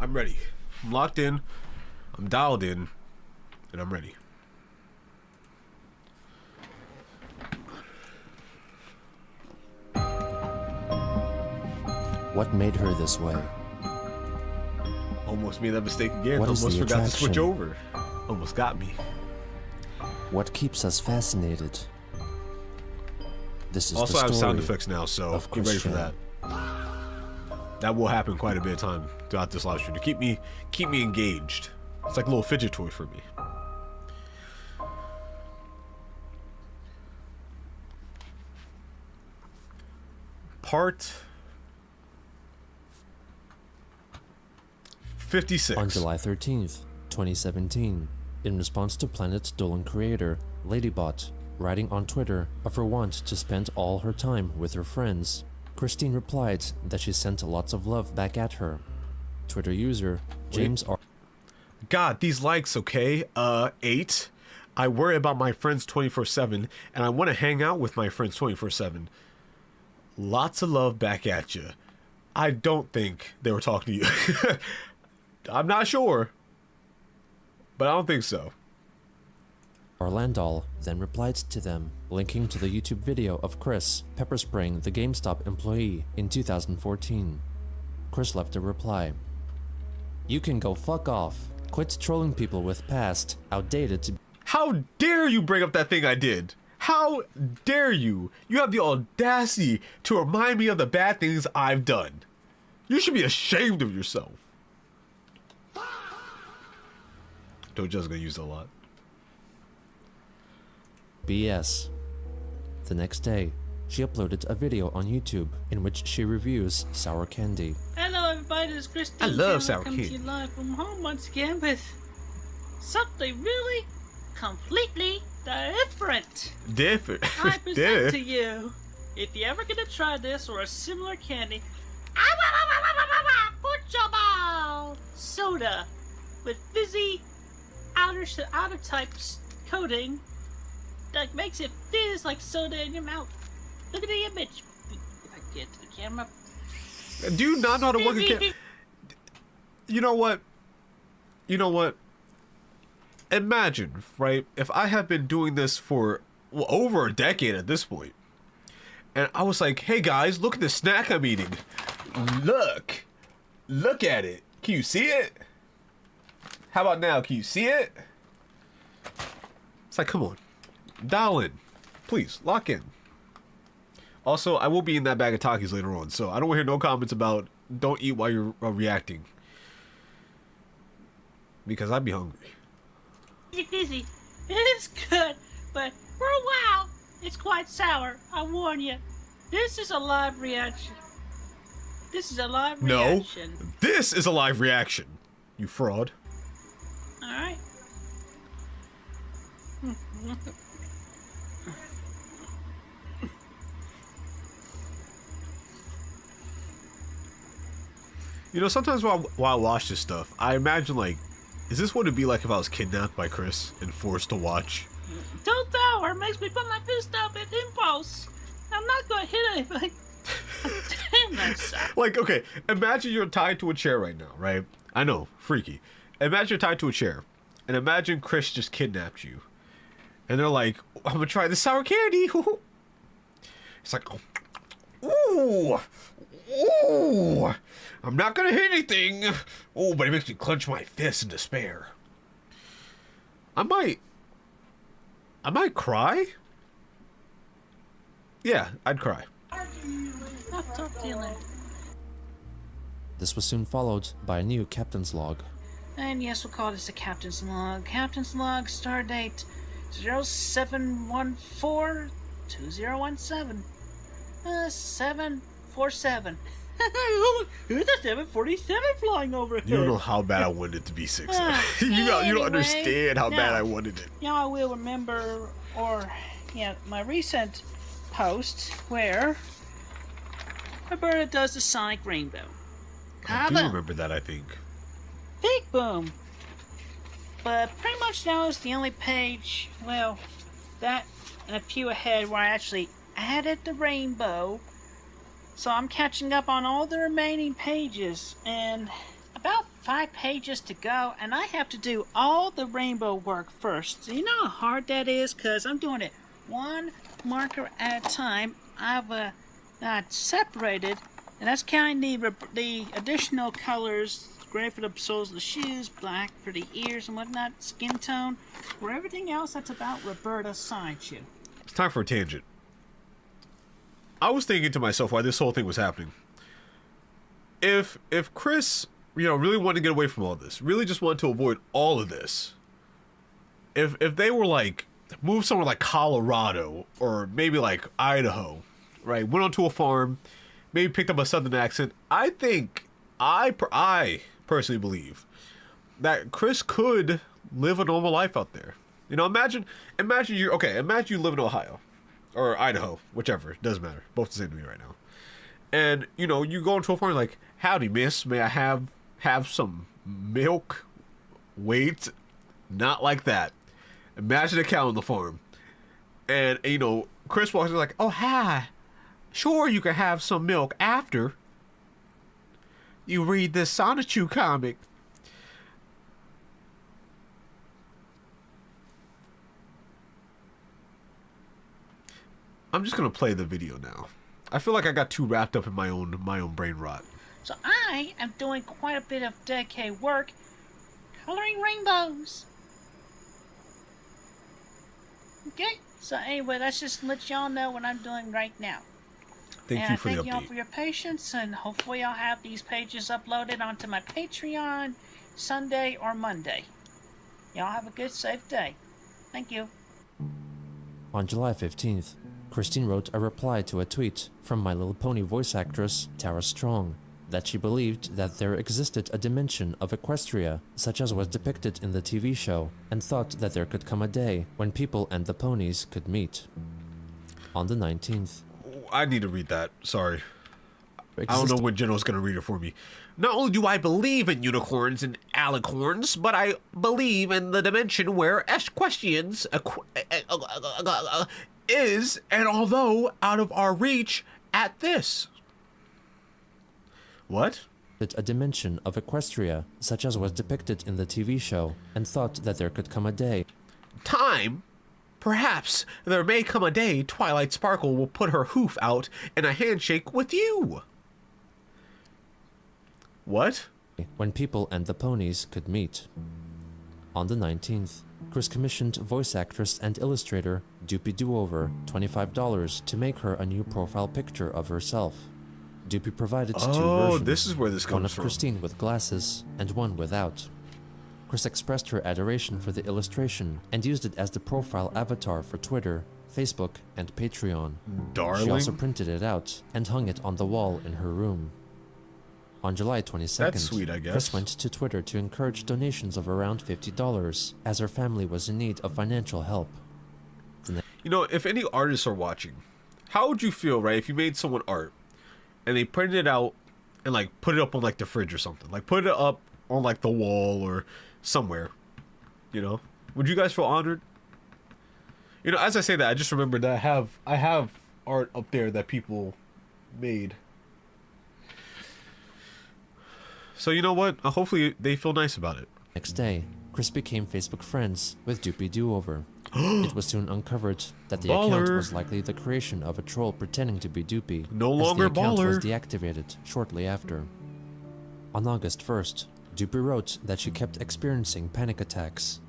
I'm ready. I'm locked in. I'm dialed in. And I'm ready. What made her this way? Almost made that mistake again. What is Almost the forgot to switch attraction? over. Almost got me. What keeps us fascinated? This is Also, the I have story sound effects now, so of get ready for Christian. that. That will happen quite a bit of time throughout this live stream to keep me engaged. It's like a little fidget toy for me. Part 56. On July 13th, 2017, in response to Planet's Dolan creator, Ladybot, writing on Twitter of her want to spend all her time with her friends, Christine replied that she sent lots of love back at her. Twitter user James R. God, these likes, okay? 8. I worry about my friends 24/7, and I want to hang out with my friends 24/7. Lots of love back at you. I don't think they were talking to you. I'm not sure, but I don't think so. Landal then replied to them, linking to the YouTube video of Chris pepper spraying the GameStop employee in 2014. Chris left a reply. You can go fuck off. Quit trolling people with past, outdated. How dare you bring up that thing I did? How dare you? You have the audacity to remind me of the bad things I've done. You should be ashamed of yourself. Dojo's gonna use it a lot. BS. The next day, she uploaded a video on YouTube in which she reviews sour candy. Hello everybody, this is Christine. I love sour Coming to candy. you live from home once again with something really completely different. Different. I present to you, if you're ever gonna try this or a similar candy, soda with fizzy outer type coating that makes it fizz like soda in your mouth. Look at the image. If I get to the camera. Do you not know how to work a camera? You know what? You know what? Imagine, right? If I have been doing this for over a decade at this point, and I was like, hey guys, look at the snack I'm eating. Look at it. Can you see it? How about now? Can you see it? It's like, come on, dial in, please, lock in. Also, I will be in that bag of Takis later on, so I don't want to hear no comments about don't eat while you're reacting, because I'd be hungry. It's easy. It's good, but for a while, it's quite sour. I warn you. This is a live reaction. This is a live reaction. No, this is a live reaction, you fraud. Alright. You know, sometimes while I watch this stuff, I imagine, like, is this what it'd be like if I was kidnapped by Chris and forced to watch? Don't throw her. Makes me put my fist up at impulse. I'm not going to hit anybody. Damn, that sucks. Like, okay, imagine you're tied to a chair right now, right? I know, freaky. Imagine you're tied to a chair, and imagine Chris just kidnapped you. And they're like, I'm gonna try the sour candy. It's like, ooh, ooh, I'm not gonna hit anything. Oh, but it makes me clench my fist in despair. I might cry. Yeah, I'd cry. I'll talk to you later. This was soon followed by a new captain's log. And yes, we'll call this the Captain's Log. Captain's Log, stardate 0714-2017. 747. Who's the 747 flying overhead? You don't know how bad I wanted it to be 6. You don't understand how bad I wanted it. Now I will remember, my recent post where Roberta does the Sonic Rainbow. I do remember that, I think. Big boom. But pretty much now is the only page, well, that and a few ahead where I actually added the rainbow. So I'm catching up on all the remaining pages, and about 5 pages to go, and I have to do all the rainbow work first. Do you know how hard that is? Because I'm doing it one marker at a time. I've not separated, and that's counting the additional colors. Gray for the soles of the shoes, black for the ears and whatnot, skin tone. For everything else, that's about Roberta's sideshoe. It's time for a tangent. I was thinking to myself why this whole thing was happening. If Chris, really wanted to get away from all this, really just wanted to avoid all of this, if they were like, moved somewhere like Colorado or maybe like Idaho, right, went onto a farm, maybe picked up a southern accent, I think, I personally believe that Chris could live a normal life out there. Imagine you live in Ohio or Idaho, whichever, it doesn't matter, both the same to me right now. And you go into a farm like, howdy miss, may I have some milk? Wait, not like that. Imagine a cow on the farm, and Chris walks in like, oh hi, sure you can have some milk after you read this Sonichu comic. I'm just gonna play the video now. I feel like I got too wrapped up in my own brain rot. So I am doing quite a bit of dedicated work coloring rainbows. Okay, so anyway, let's just let y'all know what I'm doing right now. Thank you for the update. Thank y'all for your patience, and hopefully I'll have these pages uploaded onto my Patreon Sunday or Monday. Y'all have a good, safe day. Thank you. On July 15th, Christine wrote a reply to a tweet from My Little Pony voice actress Tara Strong that she believed that there existed a dimension of Equestria, such as was depicted in the TV show, and thought that there could come a day when people and the ponies could meet. On the 19th... I need to read that, sorry. I don't know when Jenna's going to read it for me. Not only do I believe in unicorns and alicorns, but I believe in the dimension where Equestrians is, and although out of our reach at this. What? A dimension of Equestria, such as was depicted in the TV show, and thought that there could come a day. Time? Perhaps there may come a day Twilight Sparkle will put her hoof out in a handshake with you. What? When people and the ponies could meet. On the 19th, Chris commissioned voice actress and illustrator doopiedoover $25 to make her a new profile picture of herself. Doopie provided two versions. Oh, this is where this comes one of from. Christine with glasses and one without. Chris expressed her adoration for the illustration and used it as the profile avatar for Twitter, Facebook, and Patreon. Darling. She also printed it out and hung it on the wall in her room. On July 22nd, That's sweet, I guess. Chris went to Twitter to encourage donations of around $50 as her family was in need of financial help. If any artists are watching, how would you feel, right, if you made someone art and they printed it out and like put it up on like the fridge or something, like put it up on like the wall or somewhere, would you guys feel honored? As I say that, I just remember that I have art up there that people made. So you know what? Hopefully they feel nice about it. Next day, Chris became Facebook friends with doopiedoover. It was soon uncovered that the account was likely the creation of a troll pretending to be Doopie. No longer as the account baller. was deactivated shortly after. On August 1st, Doopie wrote that she kept experiencing panic attacks.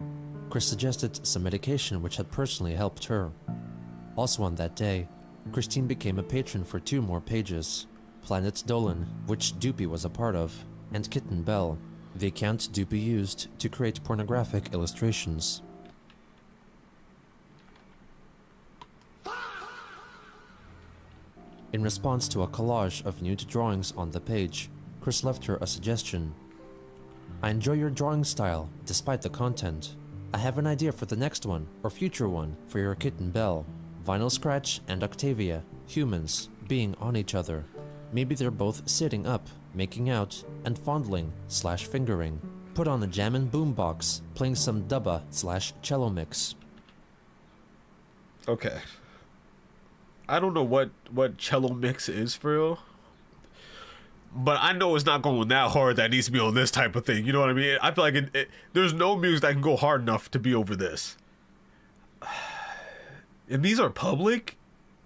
Chris suggested some medication which had personally helped her. Also on that day, Christine became a patron for 2 more pages: Planet Dolan, which Doopie was a part of, and Kitten Bell, the account Doopie used to create pornographic illustrations. In response to a collage of nude drawings on the page, Chris left her a suggestion. I enjoy your drawing style, despite the content. I have an idea for the next one, or future one, for your Kitten Bell. Vinyl Scratch and Octavia, humans, being on each other. Maybe they're both sitting up, making out, and fondling/fingering. Put on a jammin' boombox, playing some dubba/cello mix. Okay. I don't know what cello mix is for real. but I know it's not going that hard that it needs to be on this type of thing. You know what I mean? I feel like there's no music that can go hard enough to be over this. And these are public?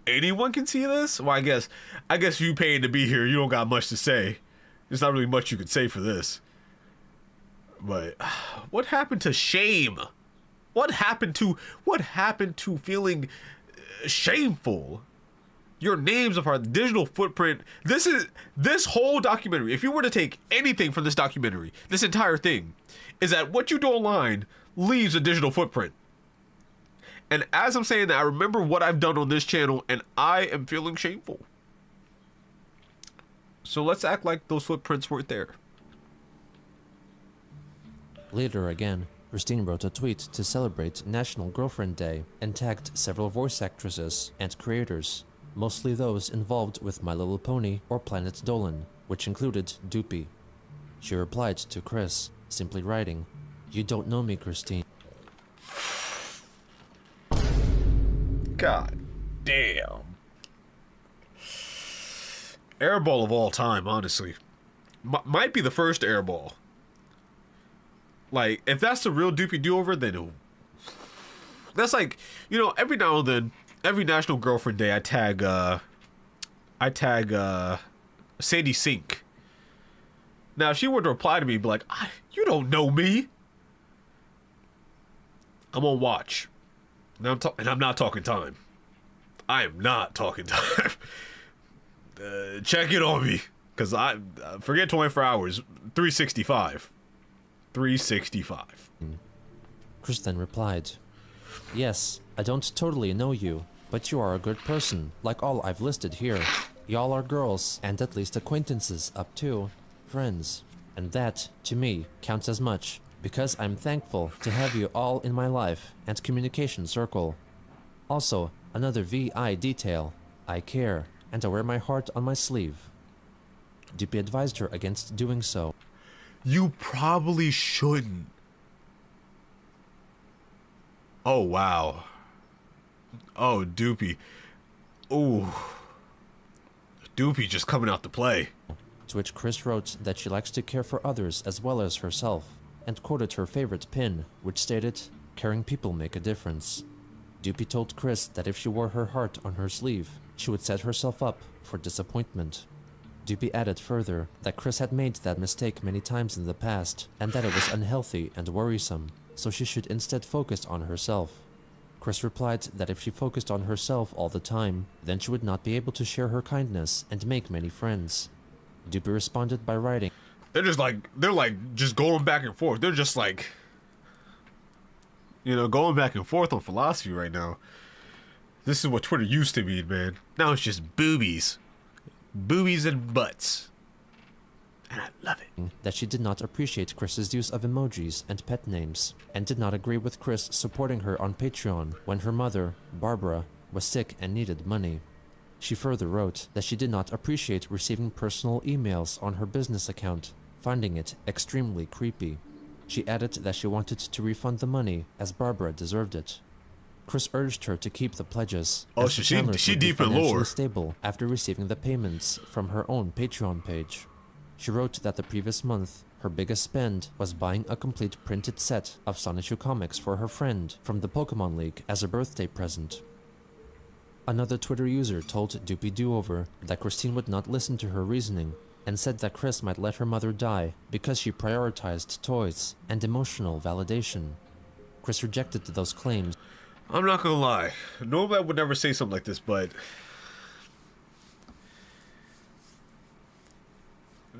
Anyone can see this? Well, I guess you paying to be here, you don't got much to say. There's not really much you could say for this. But what happened to shame? What happened to feeling shameful? Your names of our digital footprint. This whole documentary, if you were to take anything from this documentary, this entire thing, is that what you do online leaves a digital footprint. And as I'm saying that, I remember what I've done on this channel, and I am feeling shameful. So let's act like those footprints weren't there. Later again, Christine wrote a tweet to celebrate National Girlfriend Day and tagged several voice actresses and creators, mostly those involved with My Little Pony or Planet Dolan, which included Doopie. She replied to Chris, simply writing, "You don't know me, Christine." God damn. Airball of all time, honestly. Might be the first airball. Like, if that's the real doopiedoover, then that's like, you know, every now and then, every National Girlfriend Day, I tag Sadie Sink. Now, if she were to reply to me, be like, "You don't know me," I'm on watch. And I'm not talking time. I am not talking time. Check it on me, because I forget 24 hours. 365. 365. Chris then replied, "Yes, I don't totally know you, but you are a good person, like all I've listed here. Y'all are girls, and at least acquaintances up to friends. And that, to me, counts as much, because I'm thankful to have you all in my life and communication circle. Also, another VI detail, I care, and I wear my heart on my sleeve." Doopie advised her against doing so. You probably shouldn't. Oh, wow. Oh, Doopie. Ooh. Doopie just coming out to play. To which Chris wrote that she likes to care for others as well as herself, and quoted her favorite pin, which stated, "Caring people make a difference." Doopie told Chris that if she wore her heart on her sleeve, she would set herself up for disappointment. Doopie added further that Chris had made that mistake many times in the past, and that it was unhealthy and worrisome, so she should instead focus on herself. Chris replied that if she focused on herself all the time, then she would not be able to share her kindness and make many friends. Doopie responded by writing, They're just going back and forth. They're just like, you know, going back and forth on philosophy right now. This is what Twitter used to be, man. Now it's just boobies. Boobies and butts. And I love it. that she did not appreciate Chris's use of emojis and pet names, and did not agree with Chris supporting her on Patreon when her mother, Barbara, was sick and needed money. She further wrote that she did not appreciate receiving personal emails on her business account, finding it extremely creepy. She added that she wanted to refund the money as Barbara deserved it. Chris urged her to keep the pledges. Oh, as the she Chandlers would be deep in financially lore. stable after receiving the payments from her own Patreon page. She wrote that the previous month, her biggest spend was buying a complete printed set of Sonichu comics for her friend from the Pokemon League as a birthday present. Another Twitter user told doopiedoover that Christine would not listen to her reasoning, and said that Chris might let her mother die because she prioritized toys and emotional validation. Chris rejected those claims. I'm not gonna lie. Normally I would never say something like this, but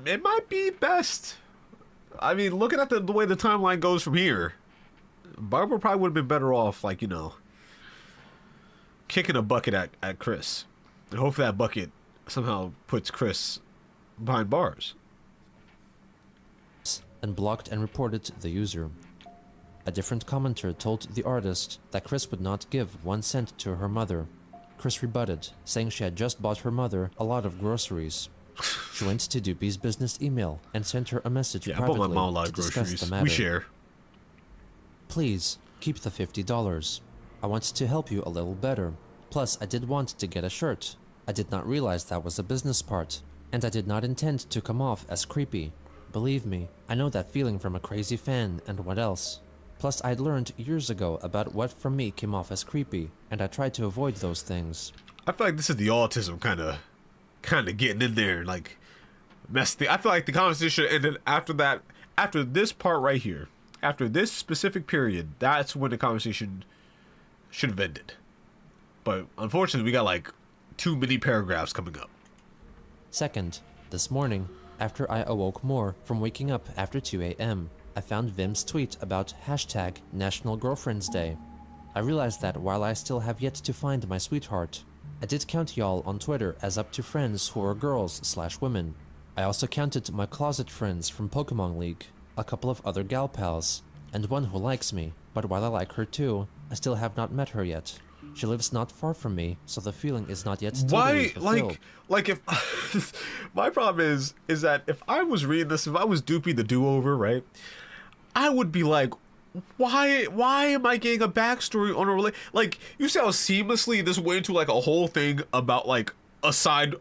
it might be best. I mean, looking at the way the timeline goes from here, Barbara probably would have been better off, like, you know, kicking a bucket at Chris. And hopefully that bucket somehow puts Chris behind bars. And blocked and reported the user. A different commenter told the artist that Chris would not give 1 cent to her mother. Chris rebutted, saying she had just bought her mother a lot of groceries. She went to Doopie's business email and sent her a message privately I bought my mom a lot to of discuss groceries. the matter. We share. "Please, keep the $50. I want to help you a little better. Plus, I did want to get a shirt. I did not realize that was a business part. And I did not intend to come off as creepy. Believe me, I know that feeling from a crazy fan and what else. Plus, I'd learned years ago about what from me came off as creepy, and I tried to avoid those things. I feel like this is the autism kind of getting in there, like mess the. I feel like the conversation ended after that. After this part right here, after this specific period, that's when the conversation should have ended. But unfortunately, we got like too many paragraphs coming up. Second, this morning, after I awoke more from waking up after 2 a.m., I found Vim's tweet about hashtag National Girlfriends Day. I realized that while I still have yet to find my sweetheart, I did count y'all on Twitter as up to friends who are girls/women. I also counted my closet friends from Pokemon League, a couple of other gal pals, and one who likes me, but while I like her too, I still have not met her yet. She lives not far from me, so the feeling is not yet totally fulfilled. Like if my problem is that if I was reading this, if I was Doopy the Do-Over, right, I would be like, why am I getting a backstory on a like, you see how seamlessly this went into like a whole thing about like a side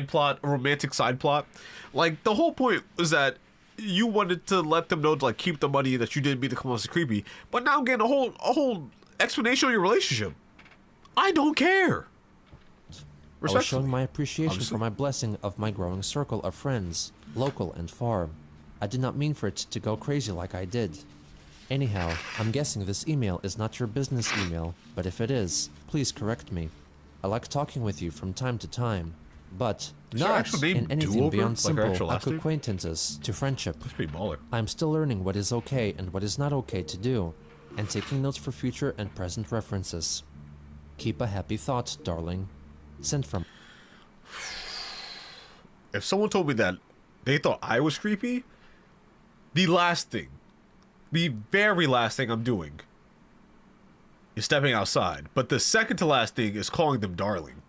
plot, a romantic side plot. Like the whole point was that you wanted to let them know to like keep the money, that you didn't mean to come off as creepy, but now I'm getting a whole explanation on your relationship. I don't care. I was showing my appreciation for my blessing of my growing circle of friends, local and far. I did not mean for it to go crazy like I did. Anyhow, I'm guessing this email is not your business email, but if it is, please correct me. I like talking with you from time to time, but not in anything beyond simple acquaintances to friendship. That's pretty baller. I'm still learning what is okay and what is not okay to do, and taking notes for future and present references. Keep a happy thought, darling. Sent from. If someone told me that they thought I was creepy, the very last thing I'm doing is stepping outside. But the second to last thing is calling them darling.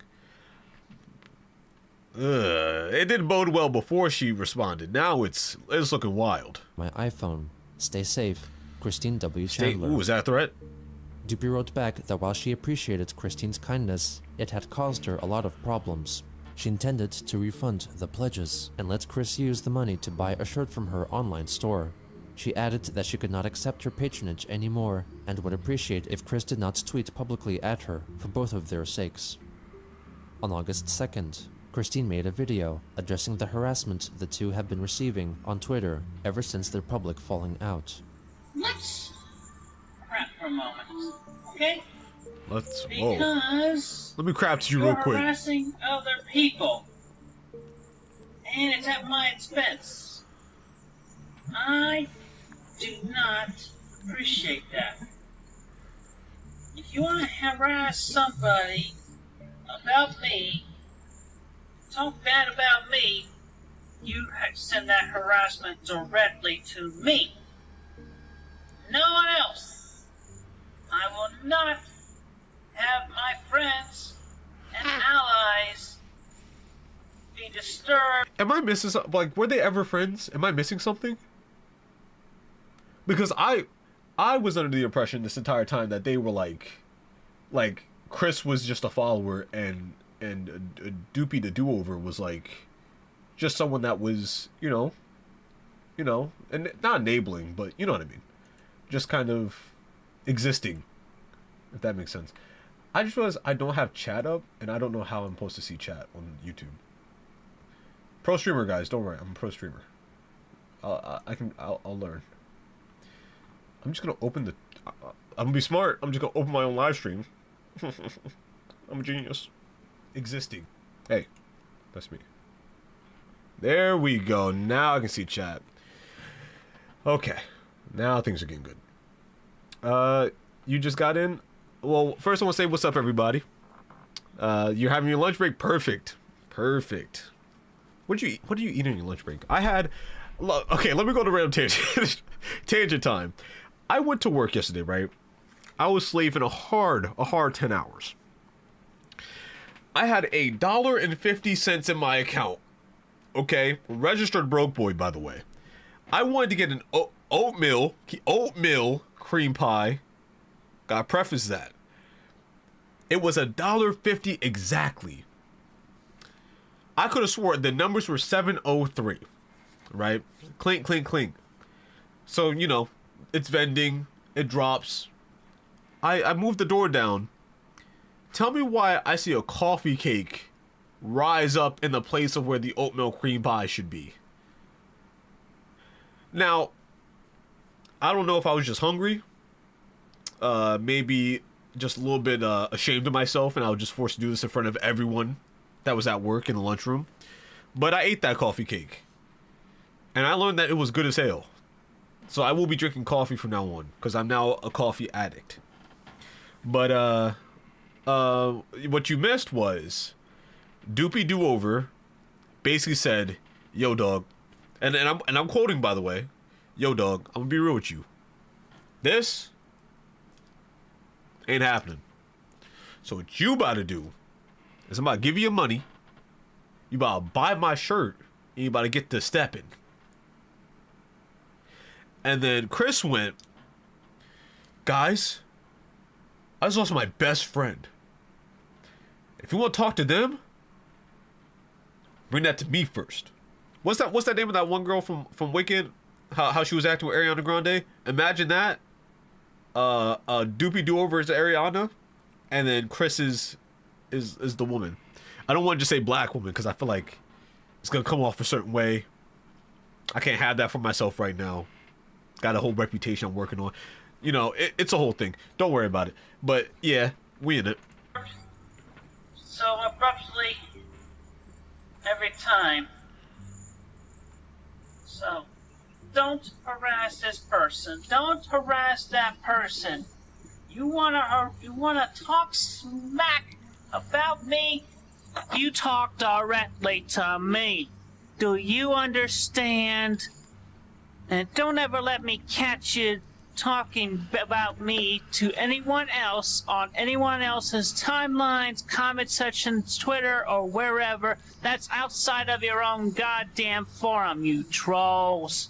It didn't bode well before she responded. Now it's looking wild. My iPhone. Stay safe. Christine W. Chandler. Ooh, is that a threat? Doopy wrote back that while she appreciated Christine's kindness, it had caused her a lot of problems. She intended to refund the pledges and let Chris use the money to buy a shirt from her online store. She added that she could not accept her patronage anymore and would appreciate if Chris did not tweet publicly at her for both of their sakes. On August 2nd, Christine made a video addressing the harassment the two have been receiving on Twitter ever since their public falling out. Let's crap for a moment, okay? Because let me crap to you real quick. You're harassing other people, and it's at my expense. I do not appreciate that. If you want to harass somebody about me, talk bad about me, you send that harassment directly to me. No one else. I will not have my friends and allies be disturbed. Am I missing something? Like, were they ever friends? Am I missing something? Because I was under the impression this entire time that they were like Chris was just a follower and Doopy the Do-Over was like just someone that was, you know, and not enabling, but you know what I mean. Just kind of existing, if that makes sense. I just realized I don't have chat up, and I don't know how I'm supposed to see chat on YouTube. Pro streamer, guys, don't worry, I'm a pro streamer. I'll learn. I'm just gonna open the. I'm gonna be smart. I'm just gonna open my own live stream. I'm a genius. Existing. Hey, that's me. There we go. Now I can see chat. Okay, now things are getting good. You just got in. Well, first I want to say what's up, everybody. You're having your lunch break. Perfect. What do you eat on your lunch break? I had. Okay, let me go to random tangent. Tangent time. I went to work yesterday, right? I was slaving a hard 10 hours. I had $1.50 in my account. Okay, registered broke boy, by the way. I wanted to get an oatmeal cream pie. Gotta preface that. It was $1.50 exactly. I could have sworn the numbers were 703, right? Clink, clink, clink. So, you know, it's vending. It drops. I move the door down. Tell me why I see a coffee cake rise up in the place of where the oatmeal cream pie should be. Now, I don't know if I was just hungry. Maybe just a little bit ashamed of myself, and I was just forced to do this in front of everyone that was at work in the lunchroom. But I ate that coffee cake. And I learned that it was good as hell. So I will be drinking coffee from now on, because I'm now a coffee addict. But, what you missed was doopiedoover basically said, yo, dog. And I'm quoting, by the way. Yo, dog, I'm gonna be real with you. This ain't happening. So what you about to do is I'm about to give you your money. You about to buy my shirt. And you about to get to stepping. And then Chris went, guys, I just lost my best friend. If you want to talk to them, bring that to me first. What's that name of that one girl from Wicked? How she was acting with Ariana Grande? Imagine that. Doopiedoover is Ariana, and then Chris is the woman. I don't want to just say black woman because I feel like it's gonna come off a certain way. I can't have that for myself right now. Got a whole reputation I'm working on. You know, it's a whole thing. Don't worry about it. But yeah, we in it. So abruptly, every time. So, don't harass this person. Don't harass that person. You wanna talk smack about me? You talk directly to me. Do you understand? And don't ever let me catch you talking about me to anyone else on anyone else's timelines, comment sections, Twitter, or wherever. That's outside of your own goddamn forum, you trolls.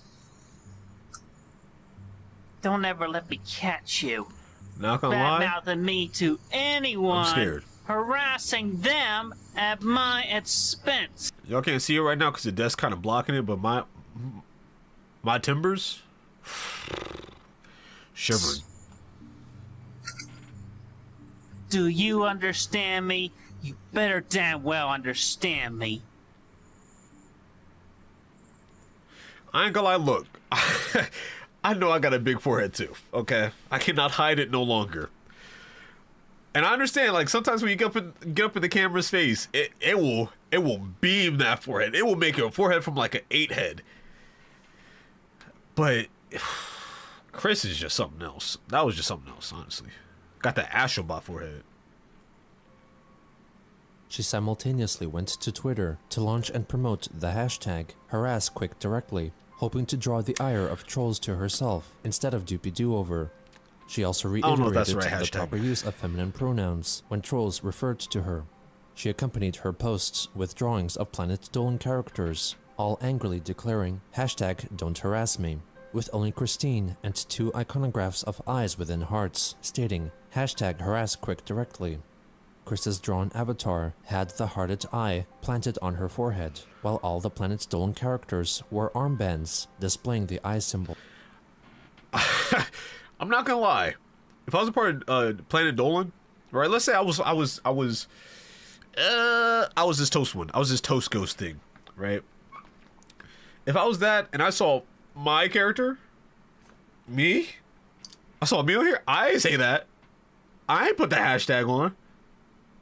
Don't ever let me catch you Not gonna lie, bad-mouthing me to anyone. I'm scared. Harassing them at my expense. Y'all can't see it right now because the desk kind of blocking it, but my timbers shivering. Do you understand me? You better damn well understand me. I ain't gonna lie, look. I know I got a big forehead too, okay? I cannot hide it no longer. And I understand, like, sometimes when you get up in the camera's face, it will beam that forehead. It will make your forehead from like an 8 head. But Chris is just something else. That was just something else, honestly. Got that Astrobot forehead. She simultaneously went to Twitter to launch and promote the hashtag #HarassQuickDirectly, hoping to draw the ire of trolls to herself instead of doopiedoover. She also reiterated the proper use of feminine pronouns when trolls referred to her. She accompanied her posts with drawings of Planet Dolan characters, all angrily declaring #Don'tHarassMe, with only Christine and 2 iconographs of eyes within hearts, stating #HarassQuickDirectly. Chris's drawn avatar had the hearted eye planted on her forehead, while all the Planet Dolan characters wore armbands displaying the eye symbol. I'm not gonna lie. If I was a part of Planet Dolan, right? Let's say I was this toast one. I was this toast ghost thing, right? If I was that and I saw my character, I saw me on here, I ain't say that. I ain't put the hashtag on.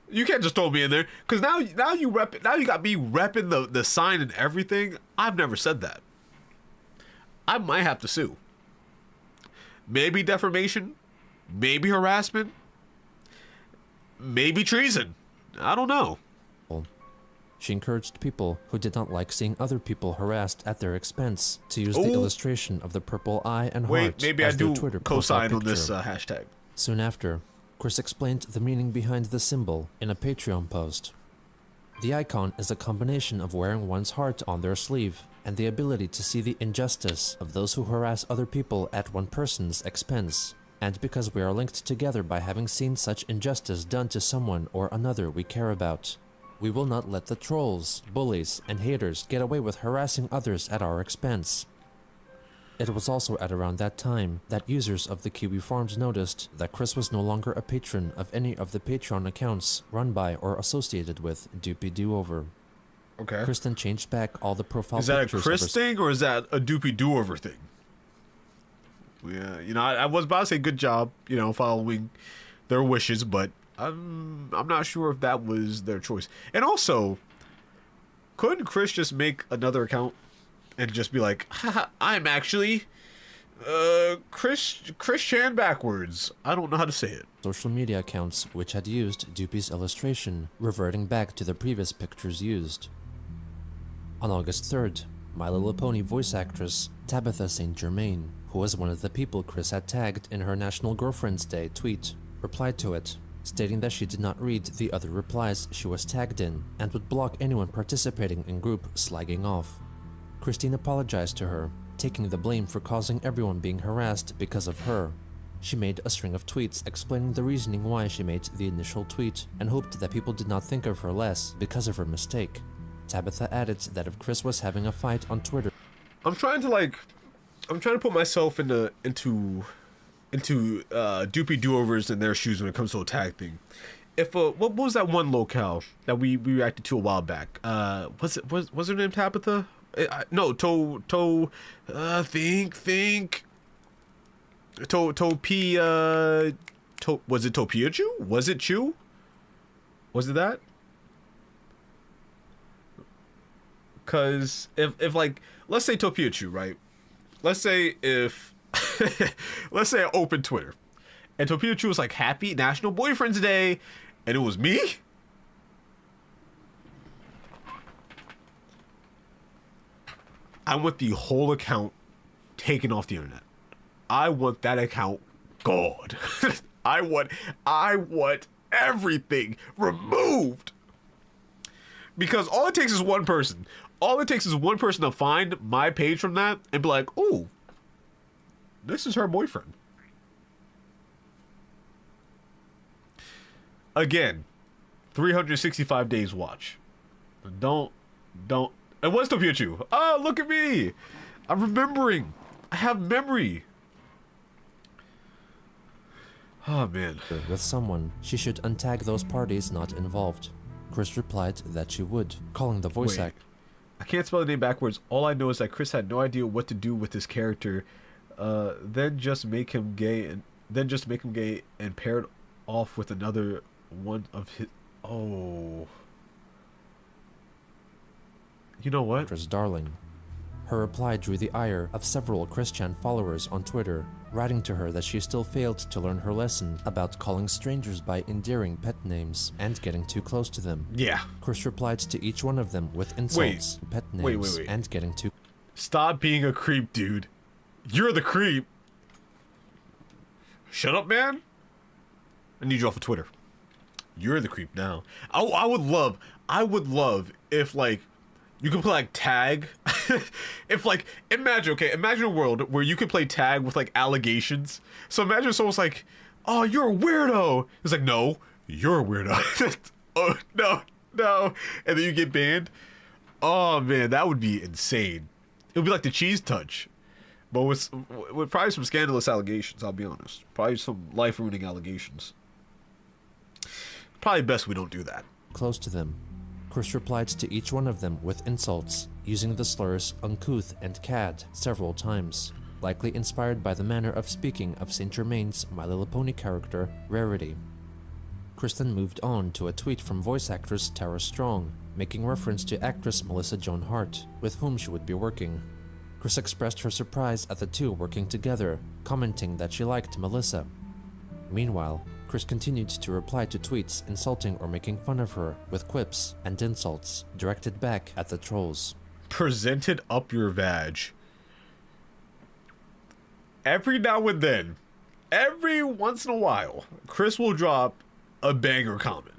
You can't just throw me in there, because now you got me repping the sign and everything. I've never said that. I might have to sue. Maybe defamation, maybe harassment, maybe treason. I don't know. She encouraged people who did not like seeing other people harassed at their expense to use the illustration of the purple eye and heart maybe as I their do Twitter co-sign profile on this picture. hashtag. Soon after, Chris explained the meaning behind the symbol in a Patreon post. The icon is a combination of wearing one's heart on their sleeve and the ability to see the injustice of those who harass other people at one person's expense, and because we are linked together by having seen such injustice done to someone or another we care about. "We will not let the trolls, bullies, and haters get away with harassing others at our expense." It was also at around that time that users of the Kiwi Farms noticed that Chris was no longer a patron of any of the Patreon accounts run by or associated with doopiedoover. Okay. Chris then changed back all the profile Is that a pictures Chris thing or is that a doopiedoover thing? Yeah, you know, I was about to say good job, you know, following their wishes, but I'm not sure if that was their choice. And also, couldn't Chris just make another account and just be like, haha, I'm actually Chris Chan backwards. I don't know how to say it. social media accounts which had used Doopie's illustration, reverting back to the previous pictures used. On August 3rd, My Little Pony voice actress Tabitha St. Germain, who was one of the people Chris had tagged in her National Girlfriend's Day tweet, replied to it, stating that she did not read the other replies she was tagged in and would block anyone participating in group slagging off. Christine apologized to her, taking the blame for causing everyone being harassed because of her. She made a string of tweets explaining the reasoning why she made the initial tweet and hoped that people did not think of her less because of her mistake. Tabitha added that if Chris was having a fight on Twitter, I'm trying to put myself into doopiedoover's in their shoes when it comes to a tag thing. If what was that one locale that we reacted to a while back? Was her name Tabitha? No, think. Was it Topiachu? Was it Chu? Was it that? Cause if like, let's say Topiachu, right? Let's say let's say I opened Twitter and Topiachu was like, happy National Boyfriend's Day, and it was me. I want the whole account taken off the internet. I want that account gone. I want everything removed. Because all it takes is one person. All it takes is one person to find my page from that and be like, "Ooh, this is her boyfriend." Again, 365 days watch. Don't. It was Topiachu. Oh, look at me. I'm remembering. I have memory. Oh, man. with someone, she should untag those parties not involved. Chris replied that she would, calling the voice Wait. actor. I can't spell the name backwards. All I know is that Chris had no idea what to do with his character. Then just make him gay and paired off with another one of his. Oh. You know what? Chris Darling. Her reply drew the ire of several Christian followers on Twitter, writing to her that she still failed to learn her lesson about calling strangers by endearing pet names and getting too close to them. Yeah. Chris replied to each one of them with insults, pet names, wait. and getting too... Stop being a creep, dude. You're the creep. Shut up, man. I need you off of Twitter. You're the creep now. I would love if, like, you can play, like, tag. If, like, imagine a world where you could play tag with, like, allegations. So imagine someone's like, "Oh, you're a weirdo." It's like, "No, you're a weirdo." Oh, no. And then you get banned. Oh, man, that would be insane. It would be like the cheese touch. But with probably some scandalous allegations, I'll be honest. Probably some life-ruining allegations. Probably best we don't do that. close to them. Chris replied to each one of them with insults, using the slurs uncouth and cad several times, likely inspired by the manner of speaking of Saint Germain's My Little Pony character, Rarity. Chris then moved on to a tweet from voice actress Tara Strong, making reference to actress Melissa Joan Hart, with whom she would be working. Chris expressed her surprise at the two working together, commenting that she liked Melissa. Meanwhile, Chris continued to reply to tweets insulting or making fun of her with quips and insults directed back at the trolls. Presented up your vag. Every now and then, every once in a while, Chris will drop a banger comment.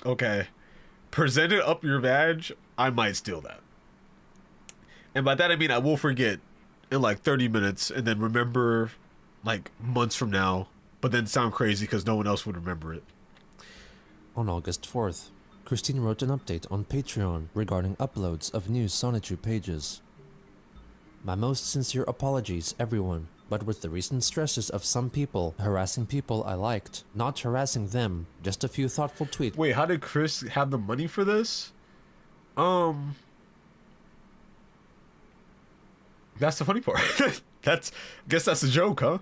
Okay? Presented up your vag, I might steal that. And by that I mean I will forget in like 30 minutes and then remember like months from now, but then sound crazy because no one else would remember it. On August 4th, Christine wrote an update on Patreon regarding uploads of new Sonichu pages. My most sincere apologies, everyone, but with the recent stresses of some people harassing people I liked, not harassing them, just a few thoughtful tweets. Wait, how did Chris have the money for this? That's the funny part. I guess that's a joke, huh?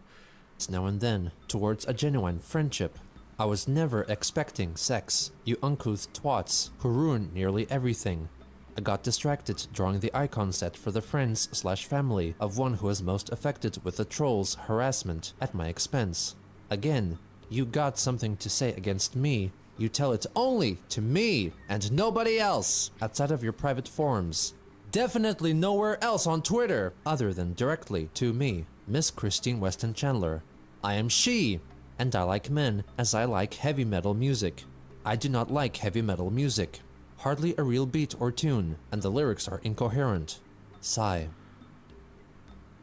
Now and then, towards a genuine friendship. I was never expecting sex, you uncouth twats who ruin nearly everything. I got distracted drawing the icon set for the friends/family of one who was most affected with the troll's harassment at my expense. Again, you got something to say against me, you tell it only to me and nobody else outside of your private forums. Definitely nowhere else on Twitter other than directly to me, Miss Christine Weston Chandler. I am she, and I like men as I like heavy metal music. I do not like heavy metal music. Hardly a real beat or tune, and the lyrics are incoherent. Sigh.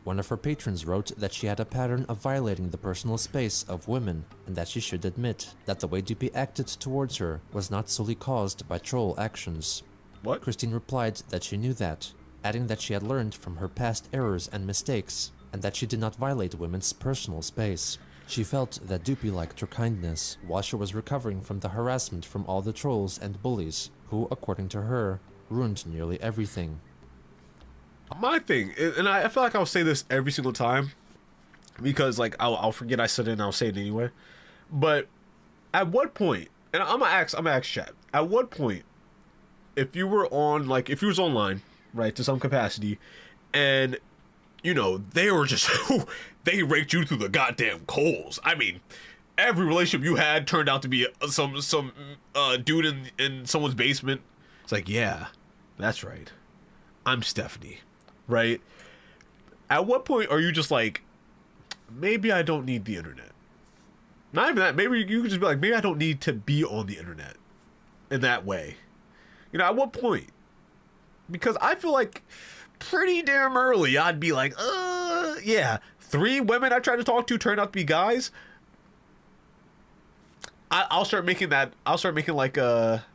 One of her patrons wrote that she had a pattern of violating the personal space of women, and that she should admit that the way Doopie acted towards her was not solely caused by troll actions. What? Christine replied that she knew that, adding that she had learned from her past errors and mistakes, and that she did not violate women's personal space. She felt that Doopie liked her kindness while she was recovering from the harassment from all the trolls and bullies, who, according to her, ruined nearly everything. My thing, and I feel like I'll say this every single time, because like I'll forget I said it and I'll say it anyway. But at what point, and I'm gonna ask chat, at what point, if you were on, like, if you was online, right, to some capacity, and you know, they were just, they raked you through the goddamn coals. I mean, every relationship you had turned out to be some dude in someone's basement. It's like, yeah, that's right. I'm Stephanie, right? At what point are you just like, maybe I don't need the internet? Not even that. Maybe you could just be like, maybe I don't need to be on the internet in that way. You know, at what point? Because I feel like pretty damn early I'd be like, yeah, 3 women I tried to talk to turned out to be guys. I'll start making that. I'll start making like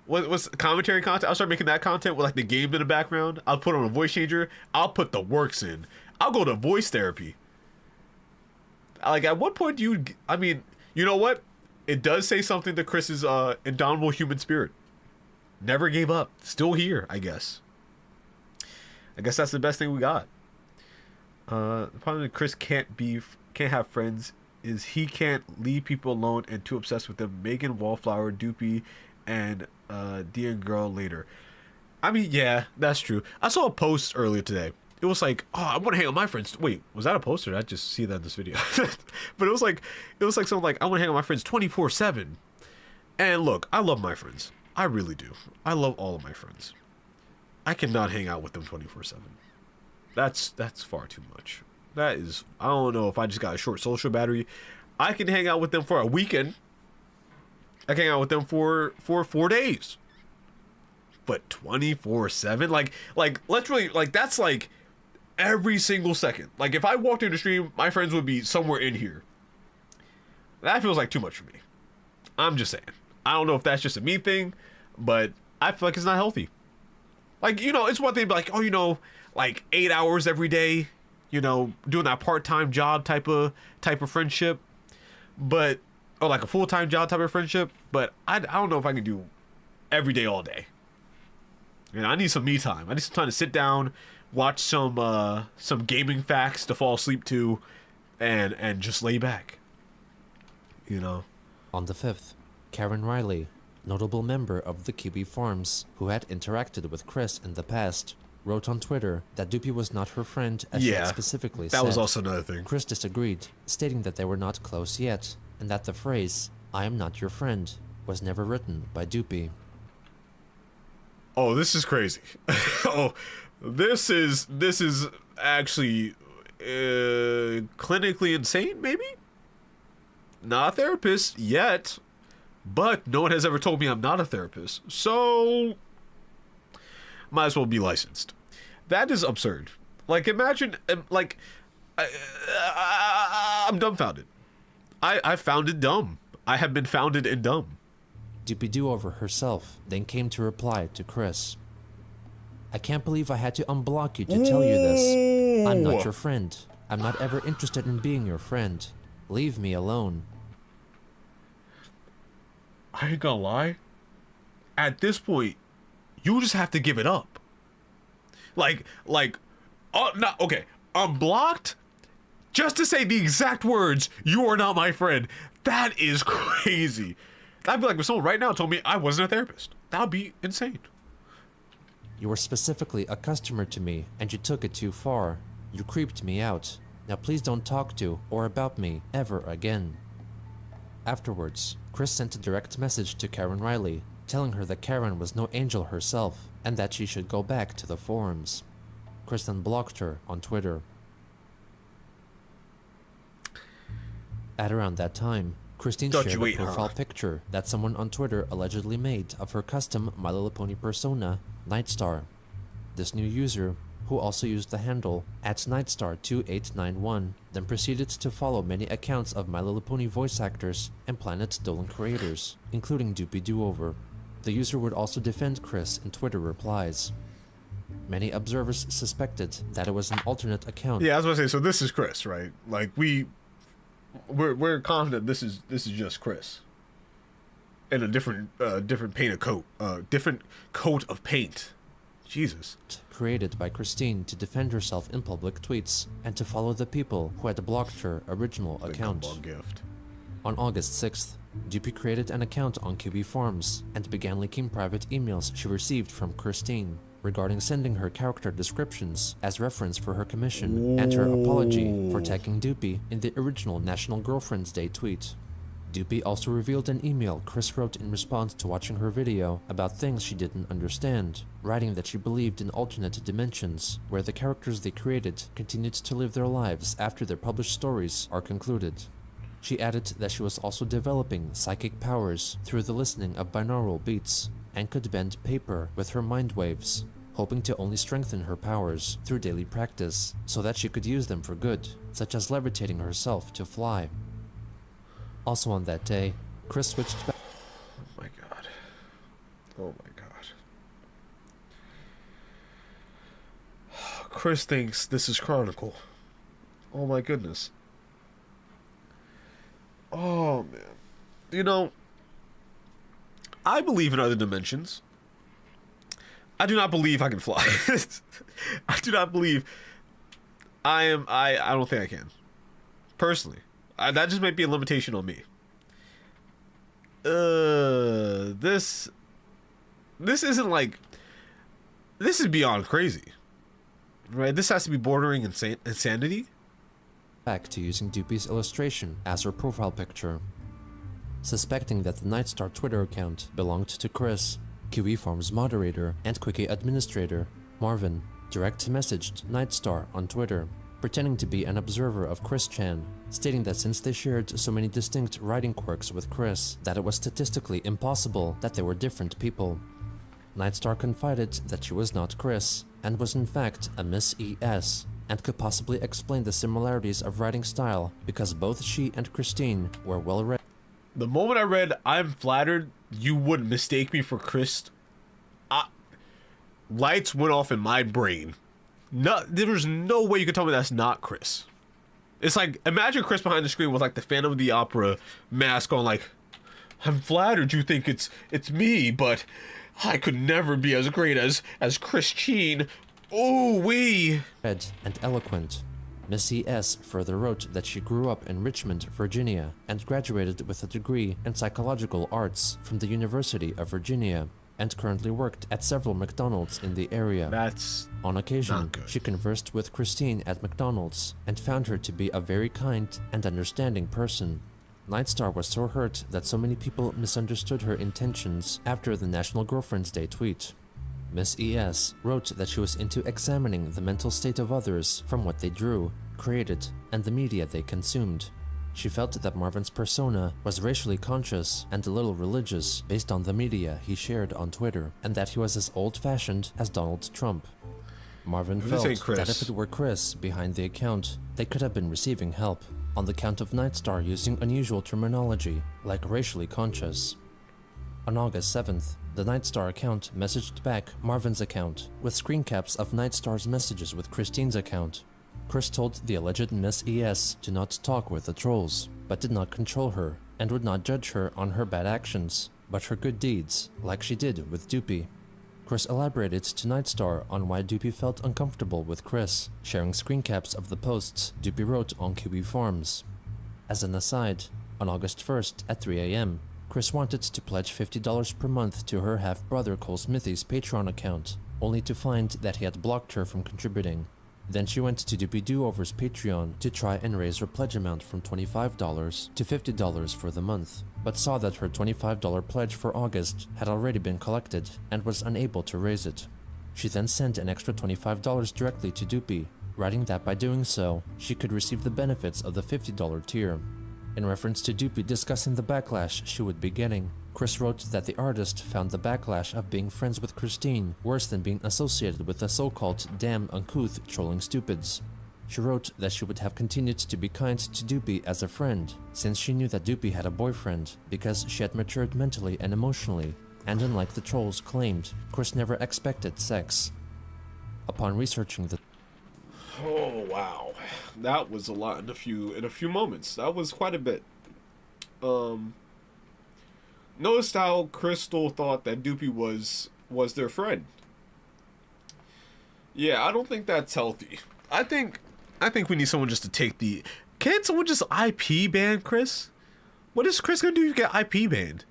what's commentary content. I'll start making that content with like the game in the background. I'll put on a voice changer. I'll put the works in. I'll go to voice therapy. Like, at what point do you? I mean, you know what? It does say something to Chris's indomitable human spirit. Never gave up. Still here, I guess. I guess that's the best thing we got. The problem that Chris can't have friends is he can't leave people alone and too obsessed with them. Megan, Wallflower, Doopie, and Dear Girl later. I mean, yeah, that's true. I saw a post earlier today. It was like, oh, I want to hang out with my friends. Wait, was that a post or did I just see that in this video? But it was like something like, I want to hang out with my friends 24/7. And look, I love my friends. I really do. I love all of my friends. I cannot hang out with them 24/7. That's far too much. That is, I don't know if I just got a short social battery. I can hang out with them for a weekend. I can hang out with them for 4 days. But 24/7, like let's really, like, that's like every single second. Like, if I walked in the stream, my friends would be somewhere in here. That feels like too much for me. I'm just saying. I don't know if that's just a me thing, but I feel like it's not healthy. Like, you know, it's one thing to be like, oh, you know, like 8 hours every day, you know, doing that part-time job type of friendship, but, or like a full-time job type of friendship, but I don't know if I can do every day all day. You know, I need some me time. I need some time to sit down, watch some gaming facts to fall asleep to, and just lay back. You know. On the 5th, Karen Riley, notable member of the Kiwi Farms, who had interacted with Chris in the past, wrote on Twitter that Doopie was not her friend, as she had specifically said. That was also another thing. Chris disagreed, stating that they were not close yet, and that the phrase, "I am not your friend," was never written by Doopie. Oh, this is crazy. Oh, this is actually clinically insane, maybe? Not a therapist yet, but no one has ever told me I'm not a therapist, so might as well be licensed. That is absurd. Like, imagine, like, I'm dumbfounded. I found it dumb. I have been founded in dumb. doopiedoover herself then came to reply to Chris. I can't believe I had to unblock you to tell you this. I'm not your friend. I'm not ever interested in being your friend. Leave me alone. I ain't gonna lie. At this point, you just have to give it up. Okay, unblocked? Just to say the exact words, you are not my friend. That is crazy. That'd be like if someone right now told me I wasn't a therapist. That would be insane. You were specifically a customer to me, and you took it too far. You creeped me out. Now please don't talk to or about me ever again. Afterwards, Chris sent a direct message to Karen Riley, telling her that Karen was no angel herself, and that she should go back to the forums. Chris then blocked her on Twitter. At around that time, Christine shared a profile picture that someone on Twitter allegedly made of her custom My Little Pony persona, Nightstar. This new user, who also used the handle @Nightstar2891, then proceeded to follow many accounts of My Little Pony voice actors and Planet Dolan creators, including doopiedoover. The user would also defend Chris in Twitter replies. Many observers suspected that it was an alternate account. Yeah, I was gonna say, so this is Chris, right? Like we're confident this is just Chris. In a different different coat of paint. Jesus. Created by Christine to defend herself in public tweets and to follow the people who had blocked her original account. Gift. On August 6th, Doopie created an account on Kiwi Farms and began leaking private emails she received from Christine regarding sending her character descriptions as reference for her commission and her apology for tagging Doopie in the original National Girlfriend's Day tweet. Doopie also revealed an email Chris wrote in response to watching her video about things she didn't understand, writing that she believed in alternate dimensions, where the characters they created continued to live their lives after their published stories are concluded. She added that she was also developing psychic powers through the listening of binaural beats, and could bend paper with her mind waves, hoping to only strengthen her powers through daily practice, so that she could use them for good, such as levitating herself to fly. Also on that day, Chris switched back. Oh my god. Oh my god. Chris thinks this is Chronicle. Oh my goodness. Oh man. You know, I believe in other dimensions. I do not believe I can fly. I do not believe I don't think I can. Personally. That just might be a limitation on me. This isn't like... This is beyond crazy. Right? This has to be bordering insanity. Back to using Doopie's illustration as her profile picture. Suspecting that the Nightstar Twitter account belonged to Chris, Kiwi Farms moderator and Quickie administrator, Marvin, direct messaged Nightstar on Twitter, pretending to be an observer of Chris Chan, stating that since they shared so many distinct writing quirks with Chris, that it was statistically impossible that they were different people. Nightstar confided that she was not Chris, and was in fact a Miss E.S., and could possibly explain the similarities of writing style because both she and Christine were well read. The moment I read, I'm flattered you wouldn't mistake me for Chris, lights went off in my brain. No, there was no way you could tell me that's not Chris. It's like, imagine Chris behind the screen with like the Phantom of the Opera mask on, like, I'm flattered you think it's me, but I could never be as great as Christine. Oh, wee. Read and eloquent. Miss E.S. further wrote that she grew up in Richmond, Virginia, and graduated with a degree in psychological arts from the University of Virginia, and currently worked at several McDonald's in the area. That's on occasion, not good. She conversed with Christine at McDonald's and found her to be a very kind and understanding person. Nightstar was so hurt that so many people misunderstood her intentions after the National Girlfriend's Day tweet. Miss E.S. wrote that she was into examining the mental state of others from what they drew, created, and the media they consumed. She felt that Marvin's persona was racially conscious and a little religious based on the media he shared on Twitter, and that he was as old-fashioned as Donald Trump. Marvin felt that if it were Chris behind the account, they could have been receiving help, on the count of Nightstar using unusual terminology, like racially conscious. On August 7th, the Nightstar account messaged back Marvin's account with screen caps of Nightstar's messages with Christine's account. Chris told the alleged Miss ES to not talk with the trolls, but did not control her and would not judge her on her bad actions, but her good deeds, like she did with Doopie. Chris elaborated to Nightstar on why Doopie felt uncomfortable with Chris, sharing screen caps of the posts Doopie wrote on Kiwi Forums. As an aside, on August 1st at 3 a.m., Chris wanted to pledge $50 per month to her half-brother Cole Smithy's Patreon account, only to find that he had blocked her from contributing. Then she went to doopiedoover's Patreon to try and raise her pledge amount from $25 to $50 for the month, but saw that her $25 pledge for August had already been collected and was unable to raise it. She then sent an extra $25 directly to Doopie, writing that by doing so, she could receive the benefits of the $50 tier. In reference to Doopie discussing the backlash she would be getting, Chris wrote that the artist found the backlash of being friends with Christine worse than being associated with the so-called damn uncouth trolling stupids. She wrote that she would have continued to be kind to Doopie as a friend, since she knew that Doopie had a boyfriend, because she had matured mentally and emotionally, and unlike the trolls claimed, Chris never expected sex. Upon researching the Oh wow, that was a lot in a few moments. That was quite a bit. Noticed how Crystal thought that Doopie was their friend. Yeah, I don't think that's healthy. I think we need someone just to take the. Can't someone just IP ban Chris? What is Chris gonna do if you get IP banned?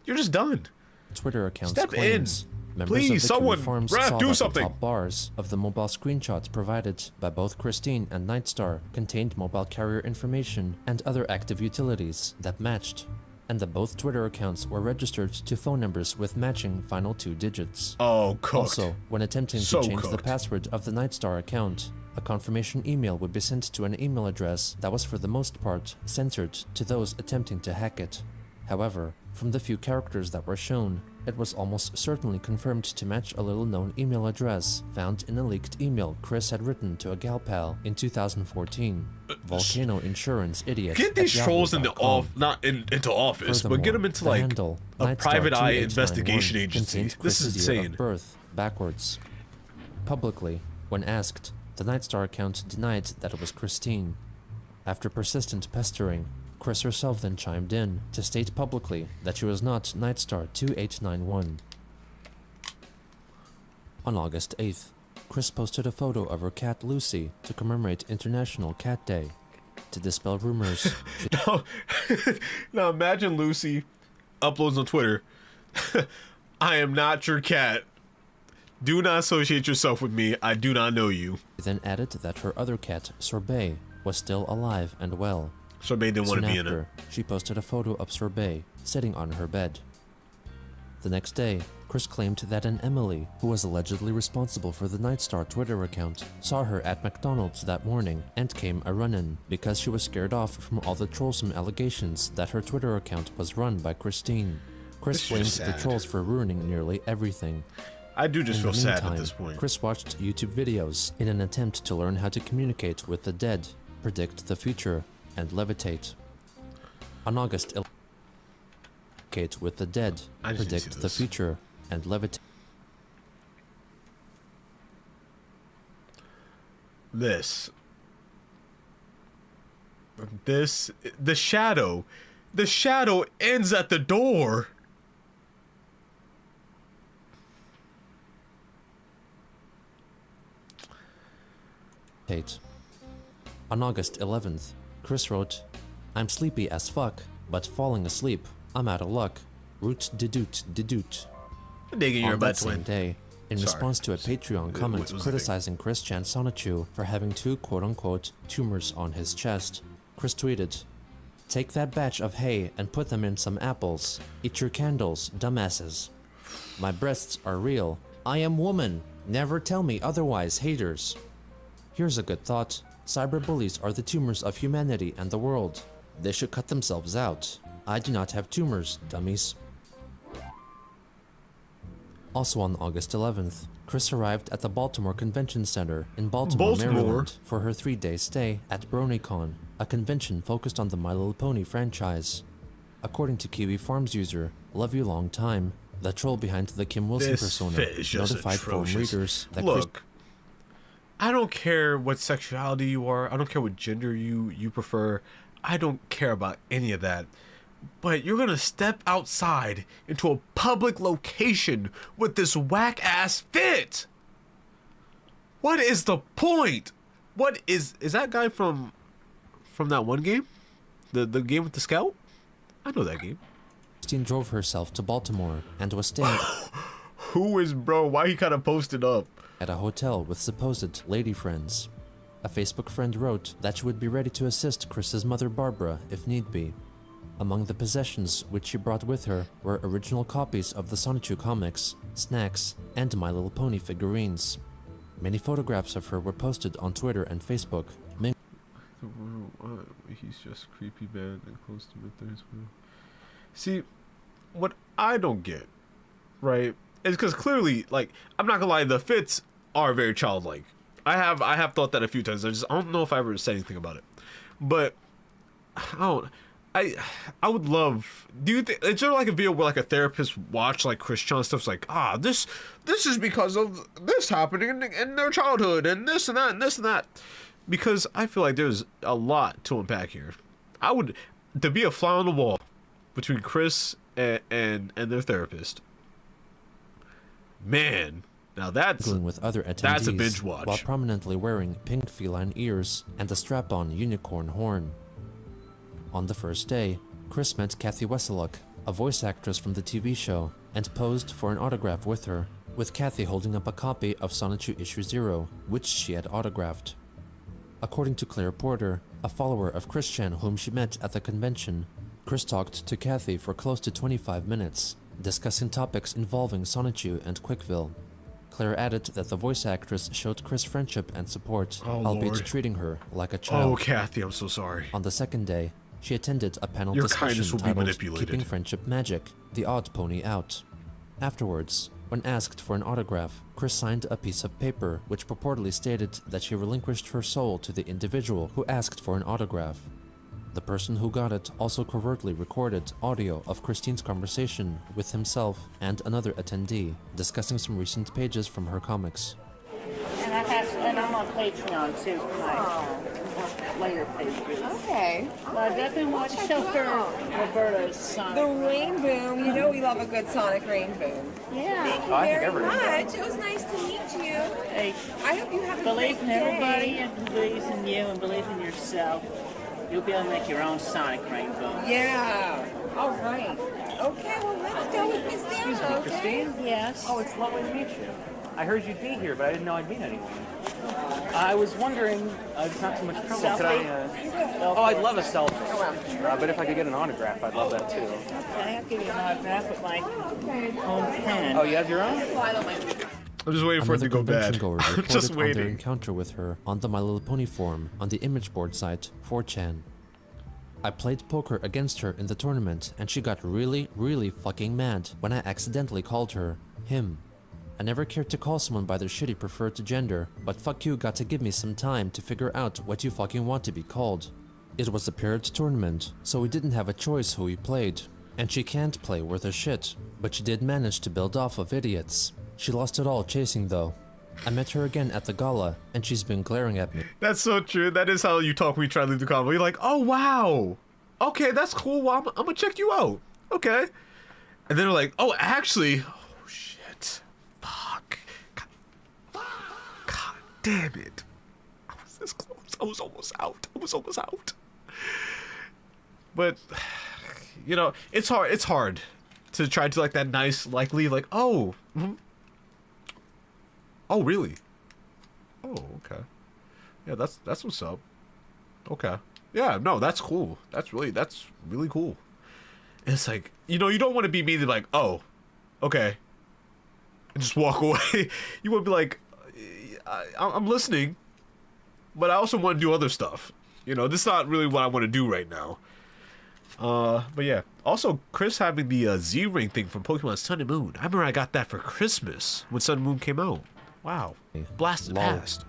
You're just done. Twitter accounts Step claims. in. Members Please, of the someone, Kiwi Forums Raph, saw do that something. the top bars of the mobile screenshots provided by both Christine and Nightstar contained mobile carrier information and other active utilities that matched, and that both Twitter accounts were registered to phone numbers with matching final 2 digits. Oh, cooked. Also, when attempting So to change the cooked. password of the Nightstar account, a confirmation email would be sent to an email address that was for the most part censored to those attempting to hack it. However, from the few characters that were shown, it was almost certainly confirmed to match a little-known email address found in a leaked email Chris had written to a gal pal in 2014. Volcano Insurance Idiot. Get these at trolls yahoo.com. into office, but get them into the like handle, a Nightstar private eye 2891, investigation agency. contained This is Chris's year of insane. birth backwards. Publicly, when asked, the Nightstar account denied that it was Christine. After persistent pestering, Chris herself then chimed in to state publicly that she was not Nightstar 2891. On August 8th, Chris posted a photo of her cat Lucy to commemorate International Cat Day. To dispel rumors, Now imagine Lucy uploads on Twitter. I am not your cat. Do not associate yourself with me. I do not know you. she then added that her other cat, Sorbet, was still alive and well. Sorbet didn't want Soon to be in after, it. she posted a photo of Sorbet sitting on her bed. The next day, Chris claimed that an Emily, who was allegedly responsible for the Nightstar Twitter account, saw her at McDonald's that morning and came a run-in because she was scared off from all the trollsome allegations that her Twitter account was run by Christine. Chris This blamed is the sad. trolls for ruining nearly everything. I do just In feel the sad at meantime, this point. Chris watched YouTube videos in an attempt to learn how to communicate with the dead, predict the future, and levitate. On August 11th, communicate with the dead, I just need to predict see the this. future, and levitate. The shadow ends at the door. On August 11th, Chris wrote, "I'm sleepy as fuck, but falling asleep. I'm out of luck. Root de doot. Digging your On butt, that same twin. day, in Sorry. response to a Patreon comment was the thing? criticizing Chris Chan Sonichu for having 2 quote-unquote tumors on his chest, Chris tweeted, "Take that batch of hay and put them in some apples. Eat your candles, dumbasses. My breasts are real. I am woman. Never tell me otherwise, haters." Here's a good thought. Cyberbullies are the tumors of humanity and the world. They should cut themselves out. I do not have tumors, dummies. Also on August 11th, Chris arrived at the Baltimore Convention Center in Baltimore, Maryland for her 3-day stay at BronyCon, a convention focused on the My Little Pony franchise. According to Kiwi Farms user Love You Long Time, the troll behind the Kim Wilson This persona fit is just notified forum atrocious. readers that Look, I don't care what sexuality you are. I don't care what gender you prefer. I don't care about any of that. But you're gonna step outside into a public location with this whack-ass fit. What is the point? What is that guy from that one game? The game with the scout? I know that game. Christine drove herself to Baltimore and was staying Who is bro? Why he kind of posted up? at a hotel with supposed lady friends. A Facebook friend wrote that she would be ready to assist Chris's mother Barbara if need be. Among the possessions which she brought with her were original copies of the Sonichu comics, snacks, and My Little Pony figurines. Many photographs of her were posted on Twitter and Facebook. He's just creepy man and close to mid-30s. See, what I don't get, right, is because clearly, like, I'm not gonna lie, the fits are very childlike. I have thought that a few times. I don't know if I ever said anything about it, but I would love. Do you think is there like a video where like a therapist watch like Christian stuff's like this is because of this happening in their childhood and this and that and this and that, because I feel like there's a lot to unpack here. I would to be a fly on the wall between Chris and their therapist. Man, now that's with other attendees that's a binge watch. while prominently wearing pink feline ears and a strap-on unicorn horn. On the first day, Chris met Kathy Wesseluck, a voice actress from the TV show, and posed for an autograph with her, with Kathy holding up a copy of Sonichu Issue 0, which she had autographed. According to Claire Porter, a follower of Christian whom she met at the convention, Chris talked to Kathy for close to 25 minutes, discussing topics involving Sonichu and Quickville. Claire added that the voice actress showed Chris friendship and support, albeit Lord. treating her like a child. Oh, Kathy, I'm so sorry. On the second day, she attended a panel Your discussion kindness will be titled manipulated. Keeping Friendship Magic, The Odd Pony Out. Afterwards, when asked for an autograph, Chris signed a piece of paper which purportedly stated that she relinquished her soul to the individual who asked for an autograph. The person who got it also covertly recorded audio of Christine's conversation with himself and another attendee, discussing some recent pages from her comics. And I'm on Patreon too, my later pages. Okay. But I've been watching Shelter Roberta's son. The rain boom. You know we love a good sonic rain boom. Yeah. Thank you very much. It was nice to meet you. Hey, I hope you have a believe great in everybody day. and believes in you and believe in yourself. You'll be able to make your own sonic rainbow. Yeah. All right. Okay, well, let's go with Miss Dana, Excuse me, okay? Christine? Yes. Oh, it's lovely to meet you. I heard you'd be here, but I didn't know I'd meet anyone. I was wondering, it's not too much trouble, could I, oh, I'd love a selfie. But if I could get an autograph, I'd love that too. Okay, I'll give you an autograph with my own pen. Oh, you have your own? I'm just waiting for it Another to go convention bad. goer I'm reported just on their waiting. encounter with her on the My Little Pony forum on the image board site 4chan. I played poker against her in the tournament and she got really, really fucking mad when I accidentally called her him. I never cared to call someone by their shitty preferred gender, but fuck you got to give me some time to figure out what you fucking want to be called. It was a paired tournament, so we didn't have a choice who we played. And she can't play worth a shit, but she did manage to build off of idiots. She lost it all chasing though. I met her again at the gala, and she's been glaring at me. That's so true. That is how you talk when you try to leave the combo. You're like, oh, wow. Okay, that's cool. Well, I'm going to check you out. Okay. And then they're like, oh, actually. Oh, shit. Fuck. God damn it. I was this close. I was almost out. But, you know, it's hard to try to like that nice, like, leave, like, oh. Mm-hmm. Oh, really? Oh, okay. Yeah, that's what's up. Okay. Yeah, no, that's cool. That's really cool. And it's like, you know, you don't want to be mean like, oh, okay, and just walk away. You want to be like, I'm listening, but I also want to do other stuff. You know, this is not really what I want to do right now. But yeah. Also, Chris having the Z-Ring thing from Pokemon Sun and Moon. I remember I got that for Christmas when Sun and Moon came out. Wow. Blasted Lol. past.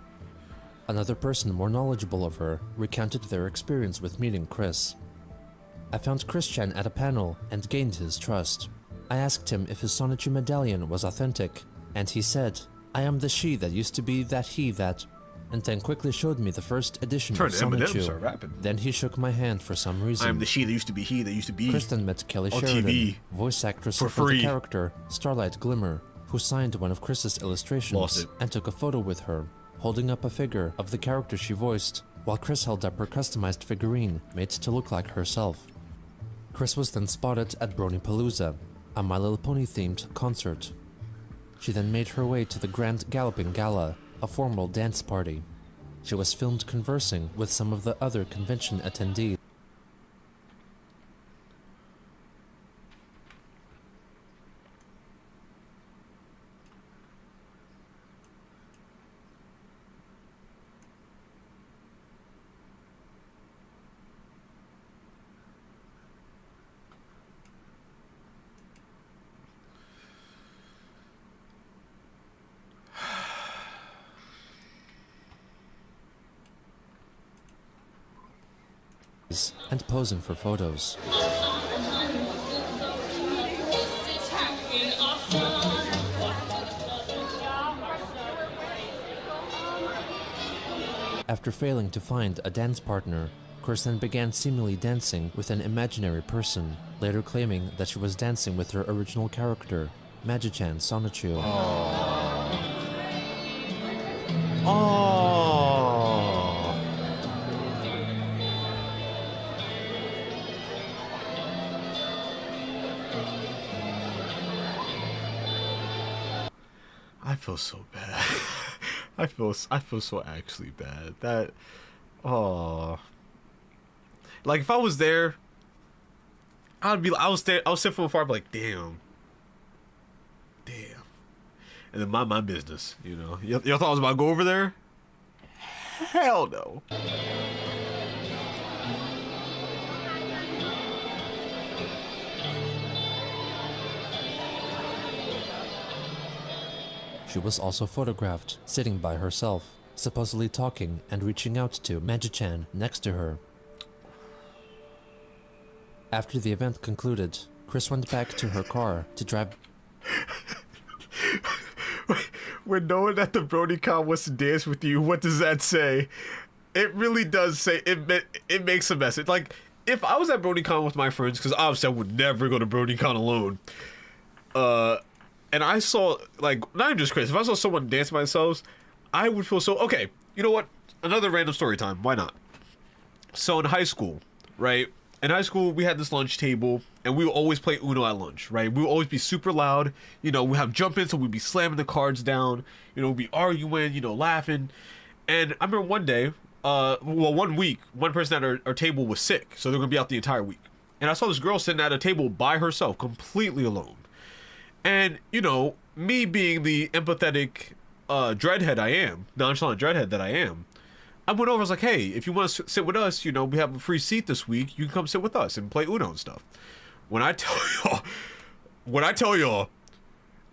Another person more knowledgeable of her recounted their experience with meeting Chris. I found Christian at a panel and gained his trust. I asked him if his Sonichu medallion was authentic, and he said, "I am the she that used to be that he that," and then quickly showed me the first edition of Sonichu. Then he shook my hand for some reason. I am the she that used to be he that used to be. Kristen met Kelly on Sheridan, TV voice actress for for free. the character Starlight Glimmer, who signed one of Chris's illustrations and took a photo with her, holding up a figure of the character she voiced, while Chris held up her customized figurine made to look like herself. Chris was then spotted at Bronypalooza, a My Little Pony themed concert. She then made her way to the Grand Galloping Gala, a formal dance party. She was filmed conversing with some of the other convention attendees. And posing for photos. After failing to find a dance partner, Kirsten began seemingly dancing with an imaginary person, later claiming that she was dancing with her original character, Magi-chan Sonichu. I feel so bad. I feel so actually bad. That, like if I was there, I was sitting from afar, like, damn, and then mind my business, you know. Y'all thought I was about to go over there? Hell no. She was also photographed sitting by herself, supposedly talking and reaching out to Magi-chan next to her. After the event concluded, Chris went back to her car to drive. When knowing that the BronyCon wants to dance with you, what does that say? It really does say it makes a message. Like if I was at BronyCon with my friends, because obviously I would never go to BronyCon alone. And I saw, like, not even just Chris, if I saw someone dance by themselves, I would feel so, okay, you know what? Another random story time, why not? So in high school, right? In high school, we had this lunch table, and we would always play Uno at lunch, right? We would always be super loud, you know, we have jump-ins, so we'd be slamming the cards down, you know, we'd be arguing, you know, laughing. And I remember one day, one week, one person at our table was sick, so they're gonna be out the entire week. And I saw this girl sitting at a table by herself, completely alone. And, you know, me being the empathetic dreadhead I am, nonchalant dreadhead that I am, I went over, I was like, hey, if you want to sit with us, you know, we have a free seat this week, you can come sit with us and play Uno and stuff. When I tell y'all,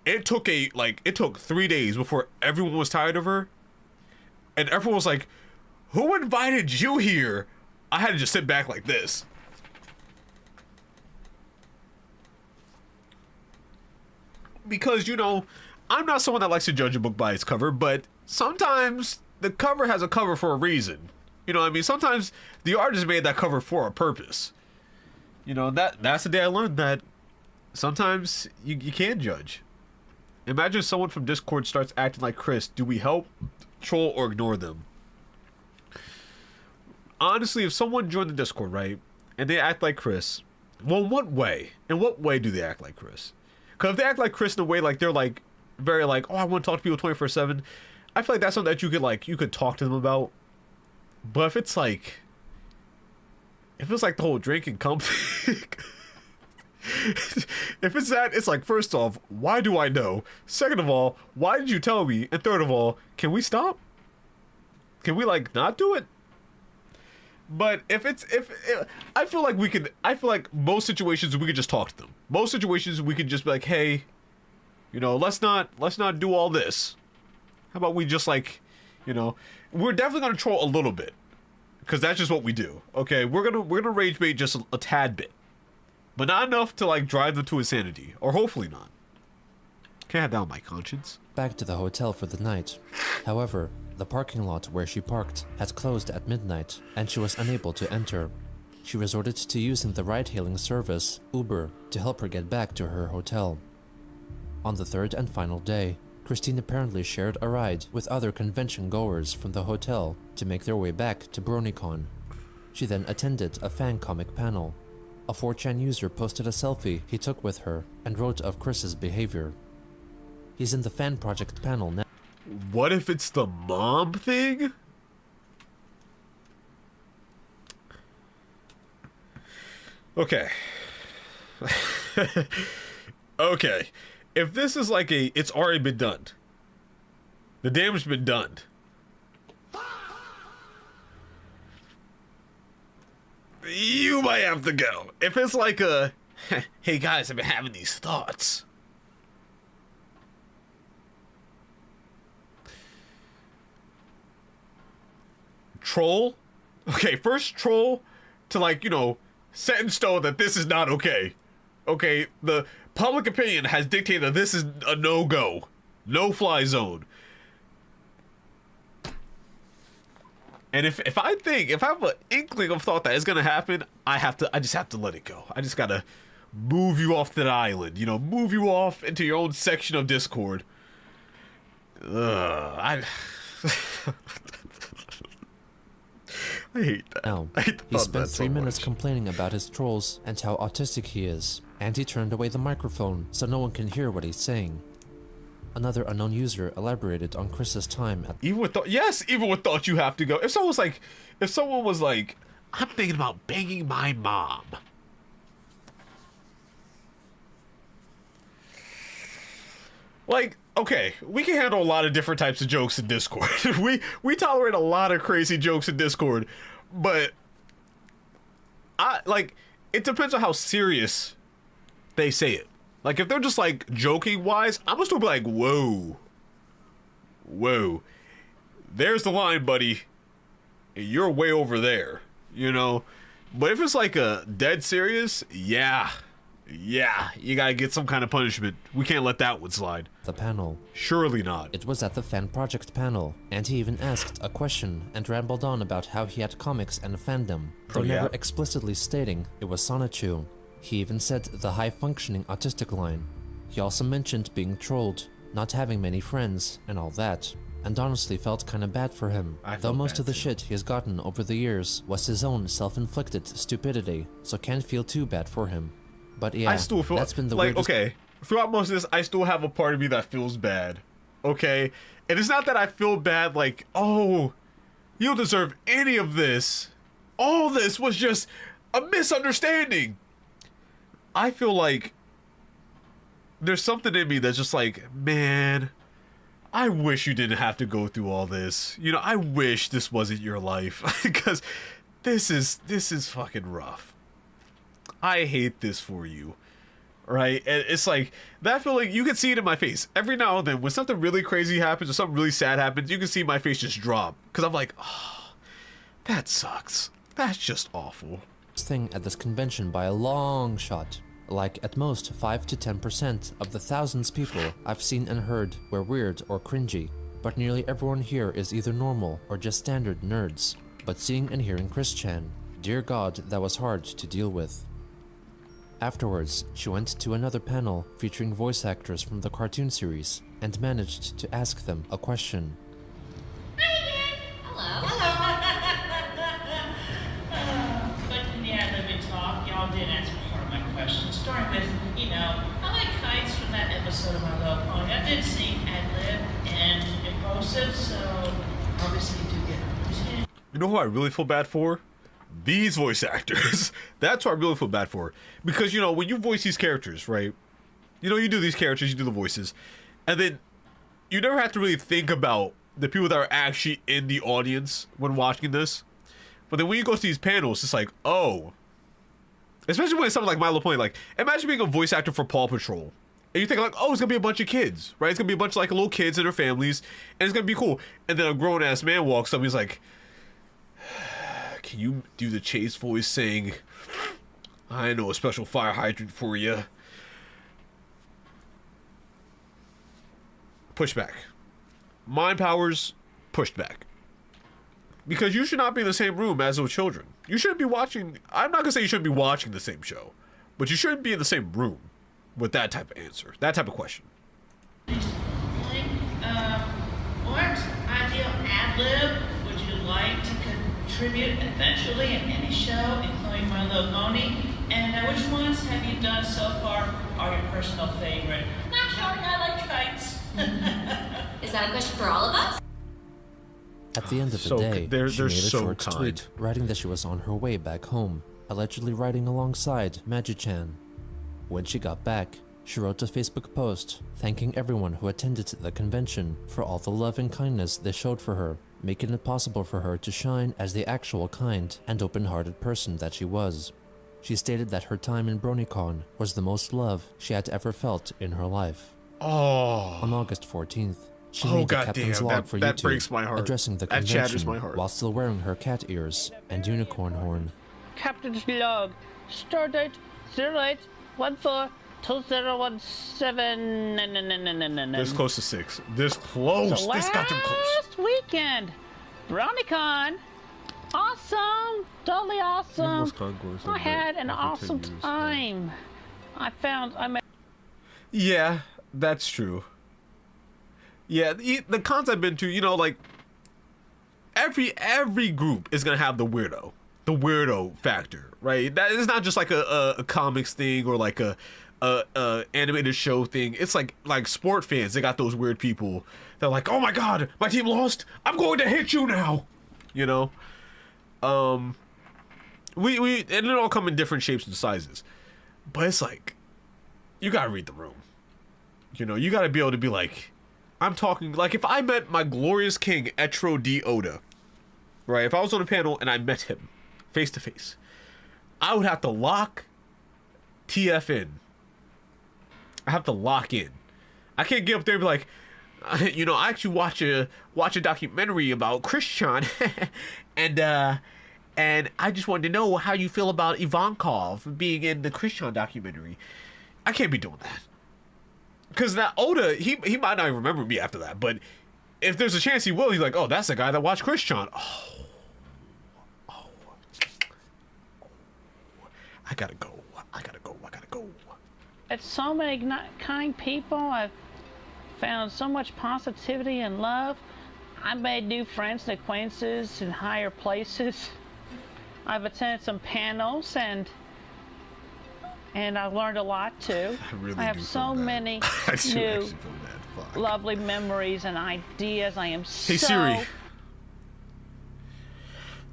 it took 3 days before everyone was tired of her. And everyone was like, who invited you here? I had to just sit back like this. Because, you know, I'm not someone that likes to judge a book by its cover, but sometimes the cover has a cover for a reason. You know what I mean? Sometimes the artist made that cover for a purpose. You know, that's the day I learned that sometimes you can't judge. Imagine someone from Discord starts acting like Chris. Do we help, troll, or ignore them? Honestly, if someone joined the Discord, right, and they act like Chris, well, in what way? In what way do they act like Chris? Because if they act like Chris in a way, like, they're, like, very, like, oh, I want to talk to people 24/7, I feel like that's something that you could talk to them about. But if it's, like, the whole drinking company, if it's that, it's like, first off, why do I know? Second of all, why did you tell me? And third of all, can we stop? Can we, like, not do it? But if I feel like most situations we could just talk to them. Most situations we could just be like, hey, you know, let's not do all this. How about we just, like, you know, we're definitely gonna troll a little bit. because that's just what we do. Okay, we're gonna rage bait just a tad bit, but not enough to like drive them to insanity, or hopefully not. Can't have that on my conscience. Back to the hotel for the night. However, the parking lot where she parked had closed at midnight, and she was unable to enter. She resorted to using the ride-hailing service, Uber, to help her get back to her hotel. On the third and final day, Christine apparently shared a ride with other convention-goers from the hotel to make their way back to BronyCon. She then attended a fan comic panel. A 4chan user posted a selfie he took with her and wrote of Chris's behavior. He's in the fan project panel now. What if it's the mom thing? Okay. Okay. If this is like it's already been done. The damage been done. You might have to go. If it's like a, hey guys, I've been having these thoughts. Troll? Okay, first troll to like, you know, set in stone that this is not okay. Okay, the public opinion has dictated that this is a no-go. No-fly zone. And if I have an inkling of thought that is gonna happen, I just have to let it go. I just gotta move you off that island, you know, move you off into your own section of Discord. I hate that. Now, he spent 3 minutes complaining about his trolls and how autistic he is, and he turned away the microphone so no one can hear what he's saying. Another unknown user elaborated on Chris's time at even with thought you have to go. If someone was like, I'm thinking about banging my mom. Like, okay, we can handle a lot of different types of jokes in Discord. we tolerate a lot of crazy jokes in Discord, but it depends on how serious they say it. Like, if they're just like joking wise, I'm gonna still be like, whoa, there's the line, buddy. You're way over there, you know. But if it's like a dead serious, yeah, you gotta get some kind of punishment. We can't let that one slide. the panel. Surely not. It was at the fan project panel, and he even asked a question and rambled on about how he had comics and a fandom, though never explicitly stating it was Sonichu. He even said the high-functioning autistic line. He also mentioned being trolled, not having many friends, and all that, and honestly felt kinda bad for him, though most of the shit he has gotten over the years was his own self-inflicted stupidity, so can't feel too bad for him. But yeah, I still feel that's been the like, weirdest. okay, throughout most of this, I still have a part of me that feels bad, okay? And it's not that I feel bad like, oh, you don't deserve any of this. All this was just a misunderstanding. I feel like there's something in me that's just like, man, I wish you didn't have to go through all this. You know, I wish this wasn't your life because this is fucking rough. I hate this for you, right? And it's like that feeling. You can see it in my face every now and then when something really crazy happens or something really sad happens. You can see my face just drop because I'm like, oh, that sucks. That's just awful. Thing at this convention by a long shot. Like at most 5 to 10% of the thousands people I've seen and heard were weird or cringy, but nearly everyone here is either normal or just standard nerds. But seeing and hearing Chris Chan, dear God, that was hard to deal with. Afterwards, she went to another panel featuring voice actors from the cartoon series and managed to ask them a question. Y'all did answer part of my question, starting with, you know, I like kites from that episode of My Little Pony. I did sing ad-lib and impulsive, so obviously you do get opportunity. You know who I really feel bad for? These voice actors. That's who I really feel bad for. Because, you know, when you voice these characters, right? You know, you do these characters, you do the voices, and then you never have to really think about the people that are actually in the audience when watching this. But then when you go to these panels, it's like, oh... Especially when it's something like My Little Pony, like, imagine being a voice actor for Paw Patrol. And you think like, oh, it's gonna be a bunch of kids, right? It's gonna be a bunch of like little kids and their families, and it's gonna be cool. And then a grown-ass man walks up, he's like, can you do the Chase voice saying, I know a special fire hydrant for you? Push back. Mind powers, pushed back. Because you should not be in the same room as those children. You shouldn't be watching... I'm not going to say you shouldn't be watching the same show. But you shouldn't be in the same room with that type of answer. That type of question. What ideal ad-lib would you like to contribute eventually in any show, including My Little Pony? And which ones have you done so far are your personal favorite? Not counting I Like Kites. Is that a question for all of us? At the end of the So day, they're she made a so short kind. tweet writing that she was on her way back home, allegedly riding alongside Magi-chan. When she got back, she wrote a Facebook post thanking everyone who attended the convention for all the love and kindness they showed for her, making it possible for her to shine as the actual kind and open-hearted person that she was. She stated that her time in BronyCon was the most love she had ever felt in her life. Oh. On August 14th, she Oh, made the God captain's damn, log that- for that YouTube, breaks my heart. addressing the That shatters convention my heart. while still wearing her cat ears and unicorn horn. Captain's log. Stardate 08142017. This close to 6. This close. So This got them close. last weekend, BronyCon. Awesome. Totally awesome. I had an awesome time. I met Yeah, that's true. Yeah, the cons I've been to, you know, like every group is gonna have the weirdo factor, right? That is not just like a comics thing or like a animated show thing. It's like sport fans. They got those weird people. They're like, oh my god, my team lost. I'm going to hit you now. You know, we and it all come in different shapes and sizes, but it's like you gotta read the room. You know, you gotta be able to be like. I'm talking, like, if I met my glorious king, Etro D. Oda, right? If I was on a panel and I met him face to face, I would have to lock TF in. I have to lock in. I can't get up there and be like, you know, I actually watch a documentary about Christian, and I just wanted to know how you feel about Ivankov being in the Christian documentary. I can't be doing that. Because that Oda, he might not even remember me after that, but if there's a chance he will, he's like, oh, that's the guy that watched Christian. I gotta go. It's so many kind people. I've found so much positivity and love. I made new friends and acquaintances in higher places. I've attended some panels and I've learned a lot too. I have so many new lovely memories and ideas. I am Hey so... Siri.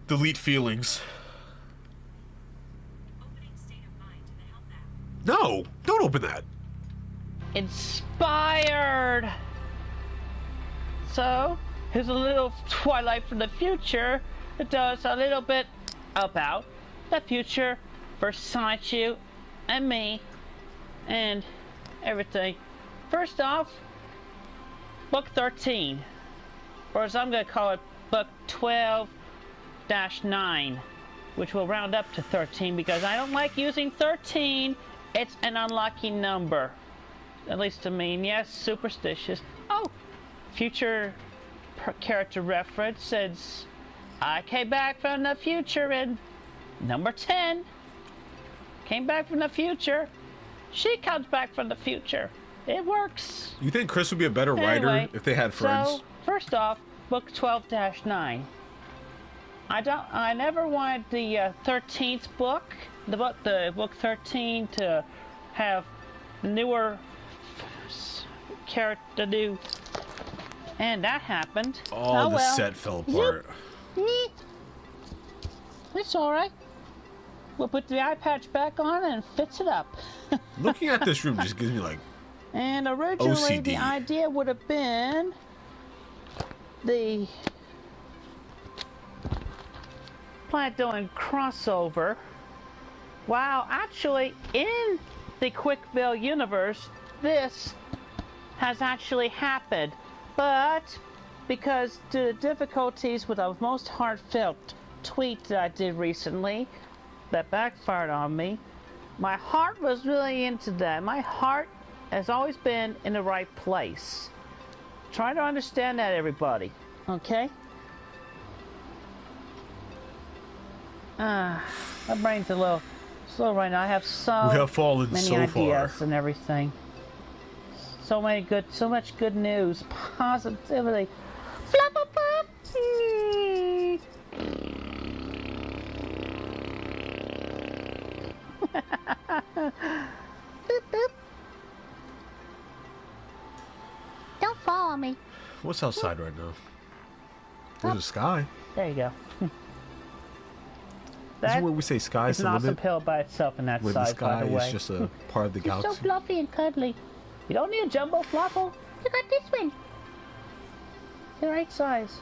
Delete feelings. No, don't open that. inspired. So, here's a little Twilight from the future. It does a little bit about the future for Saichu and me and everything. First off, book 13, or as I'm going to call it, book 12-9, which will round up to 13 because I don't like using 13. It's an unlucky number, at least to me. And yes, superstitious. Oh, future character reference says, I came back from the future in number 10. Came back from the future. She comes back from the future. It works. You think Chris would be a better writer if they had friends? So, first off, book 12-9. I never wanted the 13th book, the book 13 to have newer character new, and that happened. Oh, the set fell apart. It's all right. We'll put the eye patch back on and fix it up. Looking at this room just gives me like And originally OCD. the idea would have been the plan doing crossover. Wow, actually in the Quickville universe, this has actually happened. But because due to difficulties with the most heartfelt tweet that I did recently that backfired on me. My heart was really into that. My heart has always been in the right place. Try to understand that, everybody. Okay? My brain's a little slow right now. I have We have fallen many so ideas far. and everything. So much good news, positivity. Flop, flop, flop. Boop, boop. Don't follow me. What's outside right now? There's a sky. There you go. This is where we say sky's It's the an awesome limit. pill by itself in that Where the size, by sky the way. is just a part of the It's so galaxy. fluffy and cuddly. You don't need a jumbo floppo. You got this one. The right size.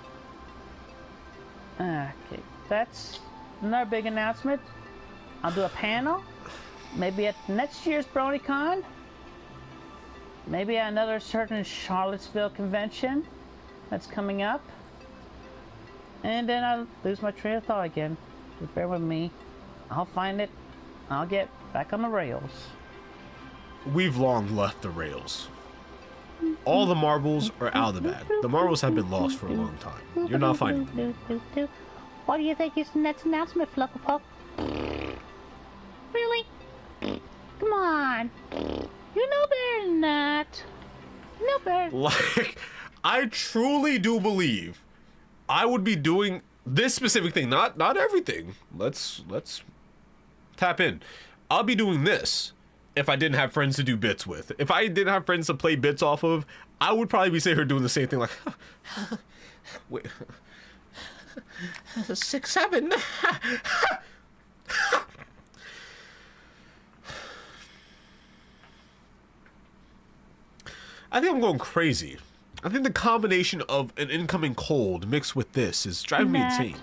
Okay, that's another big announcement. I'll do a panel. Maybe at next year's BronyCon. Maybe at another certain Charlottesville convention that's coming up. And then I'll lose my train of thought again. Just bear with me. I'll find it. I'll get back on the rails. We've long left the rails. All the marbles are out of the bag. The marbles have been lost for a long time. You're not finding them. What do you think is the next announcement, Flufflepuff? Really? Come on. You know better than that. You know better. Like, I truly do believe I would be doing this specific thing, not everything. Let's tap in. I'll be doing this if I didn't have friends to do bits with. If I didn't have friends to play bits off of, I would probably be sitting here doing the same thing, like, wait, 6, 7. I think I'm going crazy. I think the combination of an incoming cold mixed with this is driving me Matt. insane.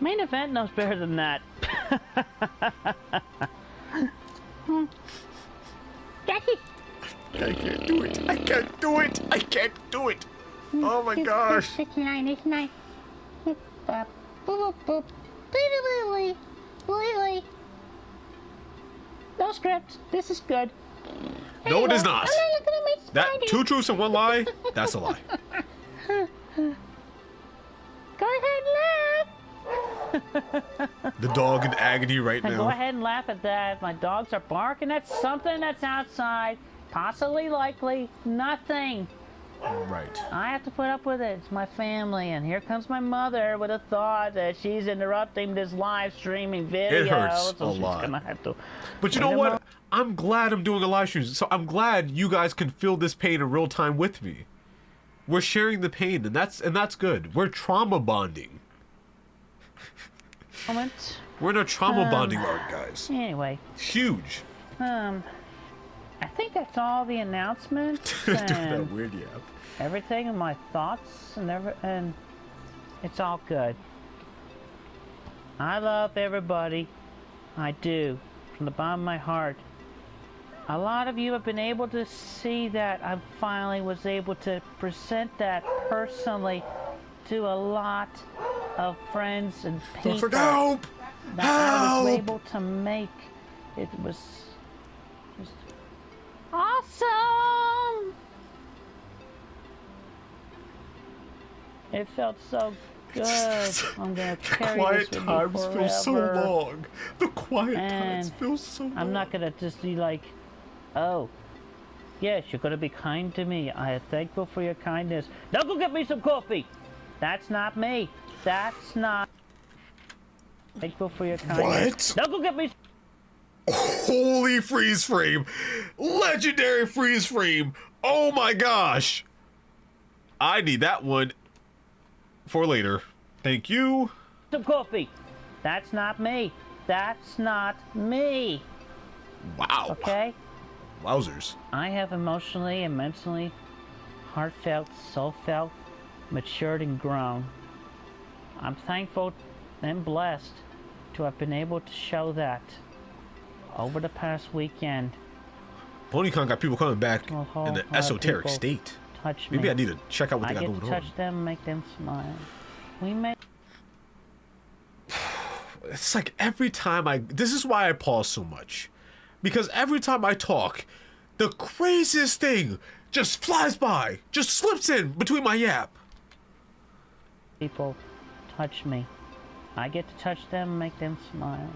Main event knows better than that. Jackie. I can't do it. I can't do it. I can't do it. Oh my gosh. 69, 89. Boop, boop, boop, boop. Boop, boop, no script. This is good. No, it is not. Oh, look at me That spider. 2 truths and 1 lie, that's a lie. Go ahead and laugh. The dog in agony right Go now. ahead and laugh at that. My dogs are barking at something that's outside. Possibly, likely, nothing. Right. I have to put up with it. It's my family, and here comes my mother with a thought that she's interrupting this live streaming video. It hurts so a she's lot. gonna have to. But you wait know a what? moment. I'm glad I'm doing a live stream. So I'm glad you guys can feel this pain in real time with me. We're sharing the pain, and that's good. We're trauma bonding. Moment. We're in a trauma bonding arc, guys. Anyway, Huge. I think that's all the announcements Doing that and weird yap. everything, and my thoughts, and it's all good. I love everybody. I do, from the bottom of my heart. A lot of you have been able to see that I finally was able to present that personally to a lot of friends and people Help! that I was Help! able to make. It was just awesome. It felt so good. I'm gonna The carry quiet this with times me feel so forever. long. The quiet times And feel so long. I'm not gonna just be like, oh, yes, you're gonna be kind to me. I am thankful for your kindness. Now go get me some coffee. That's not me. That's not thankful for your kindness. What? Now go get me. Holy freeze frame! Legendary freeze frame! Oh my gosh! I need that one for later. Thank you. Some coffee. That's not me. That's not me. Wow. Okay? Wowzers. I have emotionally and mentally, heartfelt, soul-felt, matured and grown. I'm thankful and blessed to have been able to show that over the past weekend. BronyCon got people coming back A whole in lot an of esoteric people state. Touch me. Maybe I need to check out what I they got get to going touch on. them, make them smile. We made it's like every time this is why I pause so much. Because every time I talk, the craziest thing just flies by, just slips in between my yap. People touch me. I get to touch them and make them smile.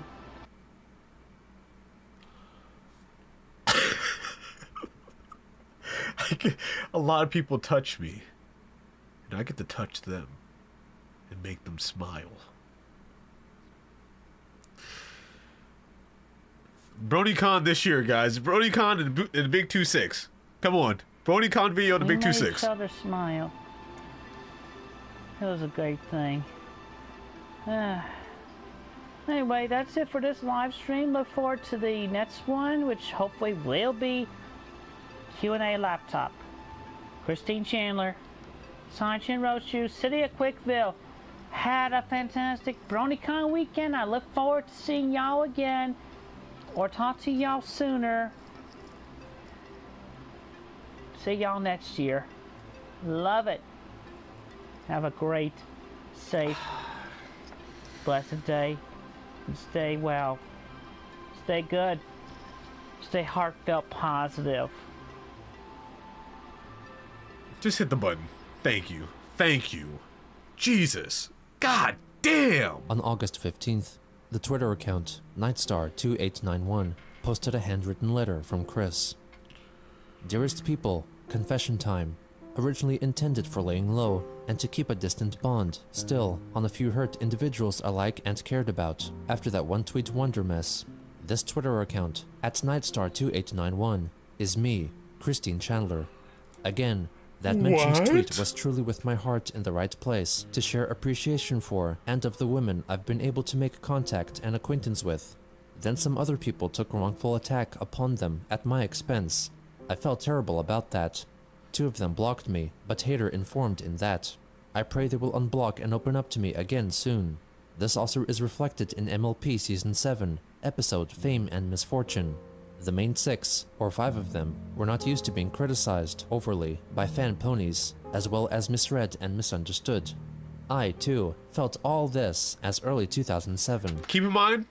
A lot of people touch me, and I get to touch them and make them smile. BronyCon this year, guys. BronyCon and the Big 2-6. Come on. BronyCon video and the Big 2-6. Made each other smile. It was a great thing. Anyway, that's it for this live stream. Look forward to the next one, which hopefully will be Q&A laptop. Christine Chandler, Sanchin Rochu, City of Quickville. Had a fantastic BronyCon weekend. I look forward to seeing y'all again, or talk to y'all sooner. See y'all next year. Love it. Have a great, safe, blessed day. And stay well. Stay good. Stay heartfelt positive. Just hit the button. Thank you. Thank you. Jesus. God damn. On August 15th, the Twitter account Nightstar2891 posted a handwritten letter from Chris. Dearest people, confession time. Originally intended for laying low and to keep a distant bond, still on a few hurt individuals I like and cared about after that one tweet wonder mess. This Twitter account @Nightstar2891 is me, Christine Chandler. Again, that mentioned tweet was truly with my heart in the right place to share appreciation for and of the women I've been able to make contact and acquaintance with. Then some other people took wrongful attack upon them at my expense. I felt terrible about that. 2 of them blocked me, but Hater informed in that. I pray they will unblock and open up to me again soon. This also is reflected in MLP Season 7, episode Fame and Misfortune. The main 6, or 5 of them, were not used to being criticized overly by fan ponies, as well as misread and misunderstood. I, too, felt all this as early 2007. Keep in mind,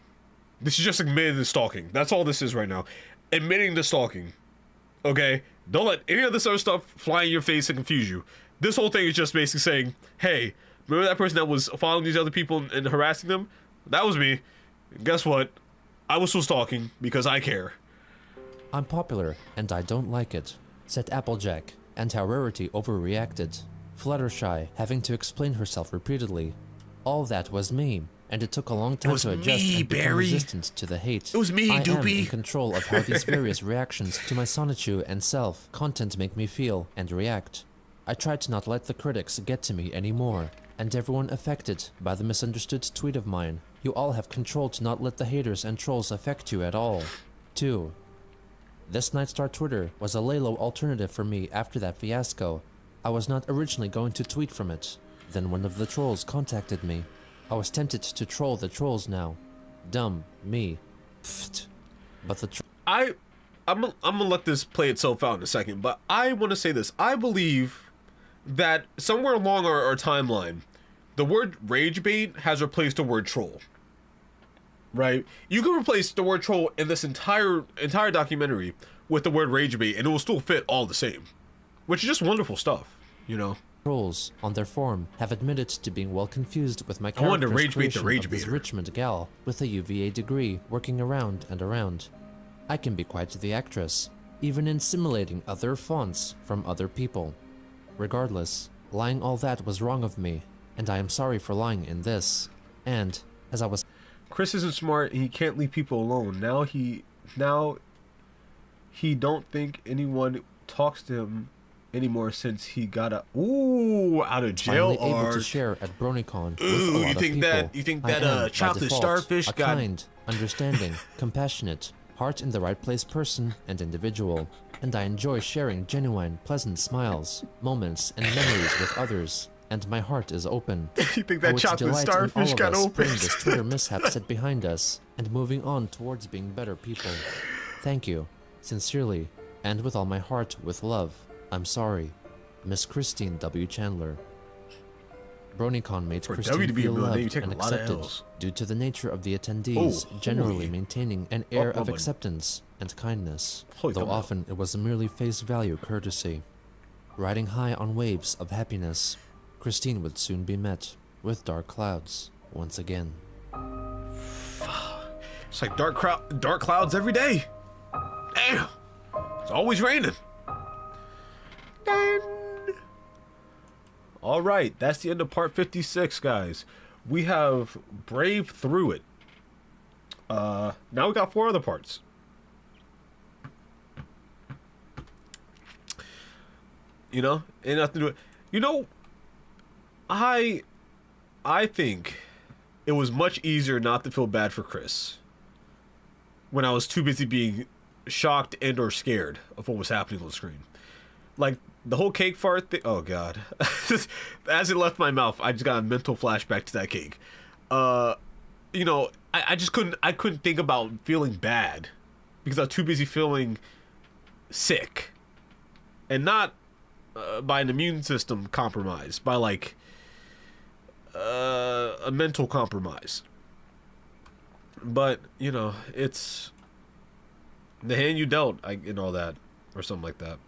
this is just admitting the stalking. That's all this is right now. Admitting the stalking. Okay? Don't let any of this other stuff fly in your face and confuse you. This whole thing is just basically saying, hey, remember that person that was following these other people and harassing them? That was me. Guess what? I was still stalking because I care. I'm popular, and I don't like it, said Applejack, and how Rarity overreacted. Fluttershy having to explain herself repeatedly. All that was me, and it took a long time to adjust and become resistant to the hate. It was me, I am Doopy. in control of how these various reactions to my Sonichu and self content make me feel and react. I try to not let the critics get to me anymore, and everyone affected by the misunderstood tweet of mine. You all have control to not let the haters and trolls affect you at all. 2. This Nightstar Twitter was a lay-low alternative for me after that fiasco. I was not originally going to tweet from it. Then one of the trolls contacted me. I was tempted to troll the trolls now. Dumb me. Pfft. But the I'm gonna let this play itself out in a second, but I want to say this. I believe that somewhere along our timeline, the word rage bait has replaced the word troll. Right? You can replace the word troll in this entire documentary with the word rage bait, and it will still fit all the same, which is just wonderful stuff, you know. Trolls, on their forum, have admitted to being well confused with my character's creation of this Richmond gal with a UVA degree working around and around. I can be quite the actress, even in simulating other fonts from other people. Regardless, lying all that was wrong of me, and I am sorry for lying in this. And, as I was... Chris isn't smart and he can't leave people alone. Now he don't think anyone talks to him anymore since he got out of jail. Finally able to share at BronyCon with a lot you think of people. You think that chocolate starfish a got kind, understanding, compassionate, heart in the right place person and individual, and I enjoy sharing genuine, pleasant smiles, moments, and memories with others. And my heart is open. You think that chocolate starfish got open? Putting this Twitter mishap set behind us and moving on towards being better people. Thank you, sincerely, and with all my heart, with love. I'm sorry, Miss Christine W. Chandler. BronyCon made For Christine W to be a feel villain, you loved take and a lot of accepted L's. due to the nature of the attendees Oh, generally holy. maintaining an air of Robin. acceptance and kindness, Holy though thumbnail. often it was a merely face value courtesy. Riding high on waves of happiness, Christine would soon be met with dark clouds once again. It's like dark clouds every day. Damn. It's always raining. Dun. All right, that's the end of part 56, guys. We have braved through it. Now we got 4 other parts. You know, ain't nothing to do it. You know, I think it was much easier not to feel bad for Chris when I was too busy being shocked and or scared of what was happening on the screen. Like the whole cake fart thing. Oh god. As it left my mouth, I just got a mental flashback to that cake. You know, I just couldn't think about feeling bad because I was too busy feeling sick. And not by an immune system compromise, by like a mental compromise. But, you know, it's the hand you dealt, and all that, or something like that.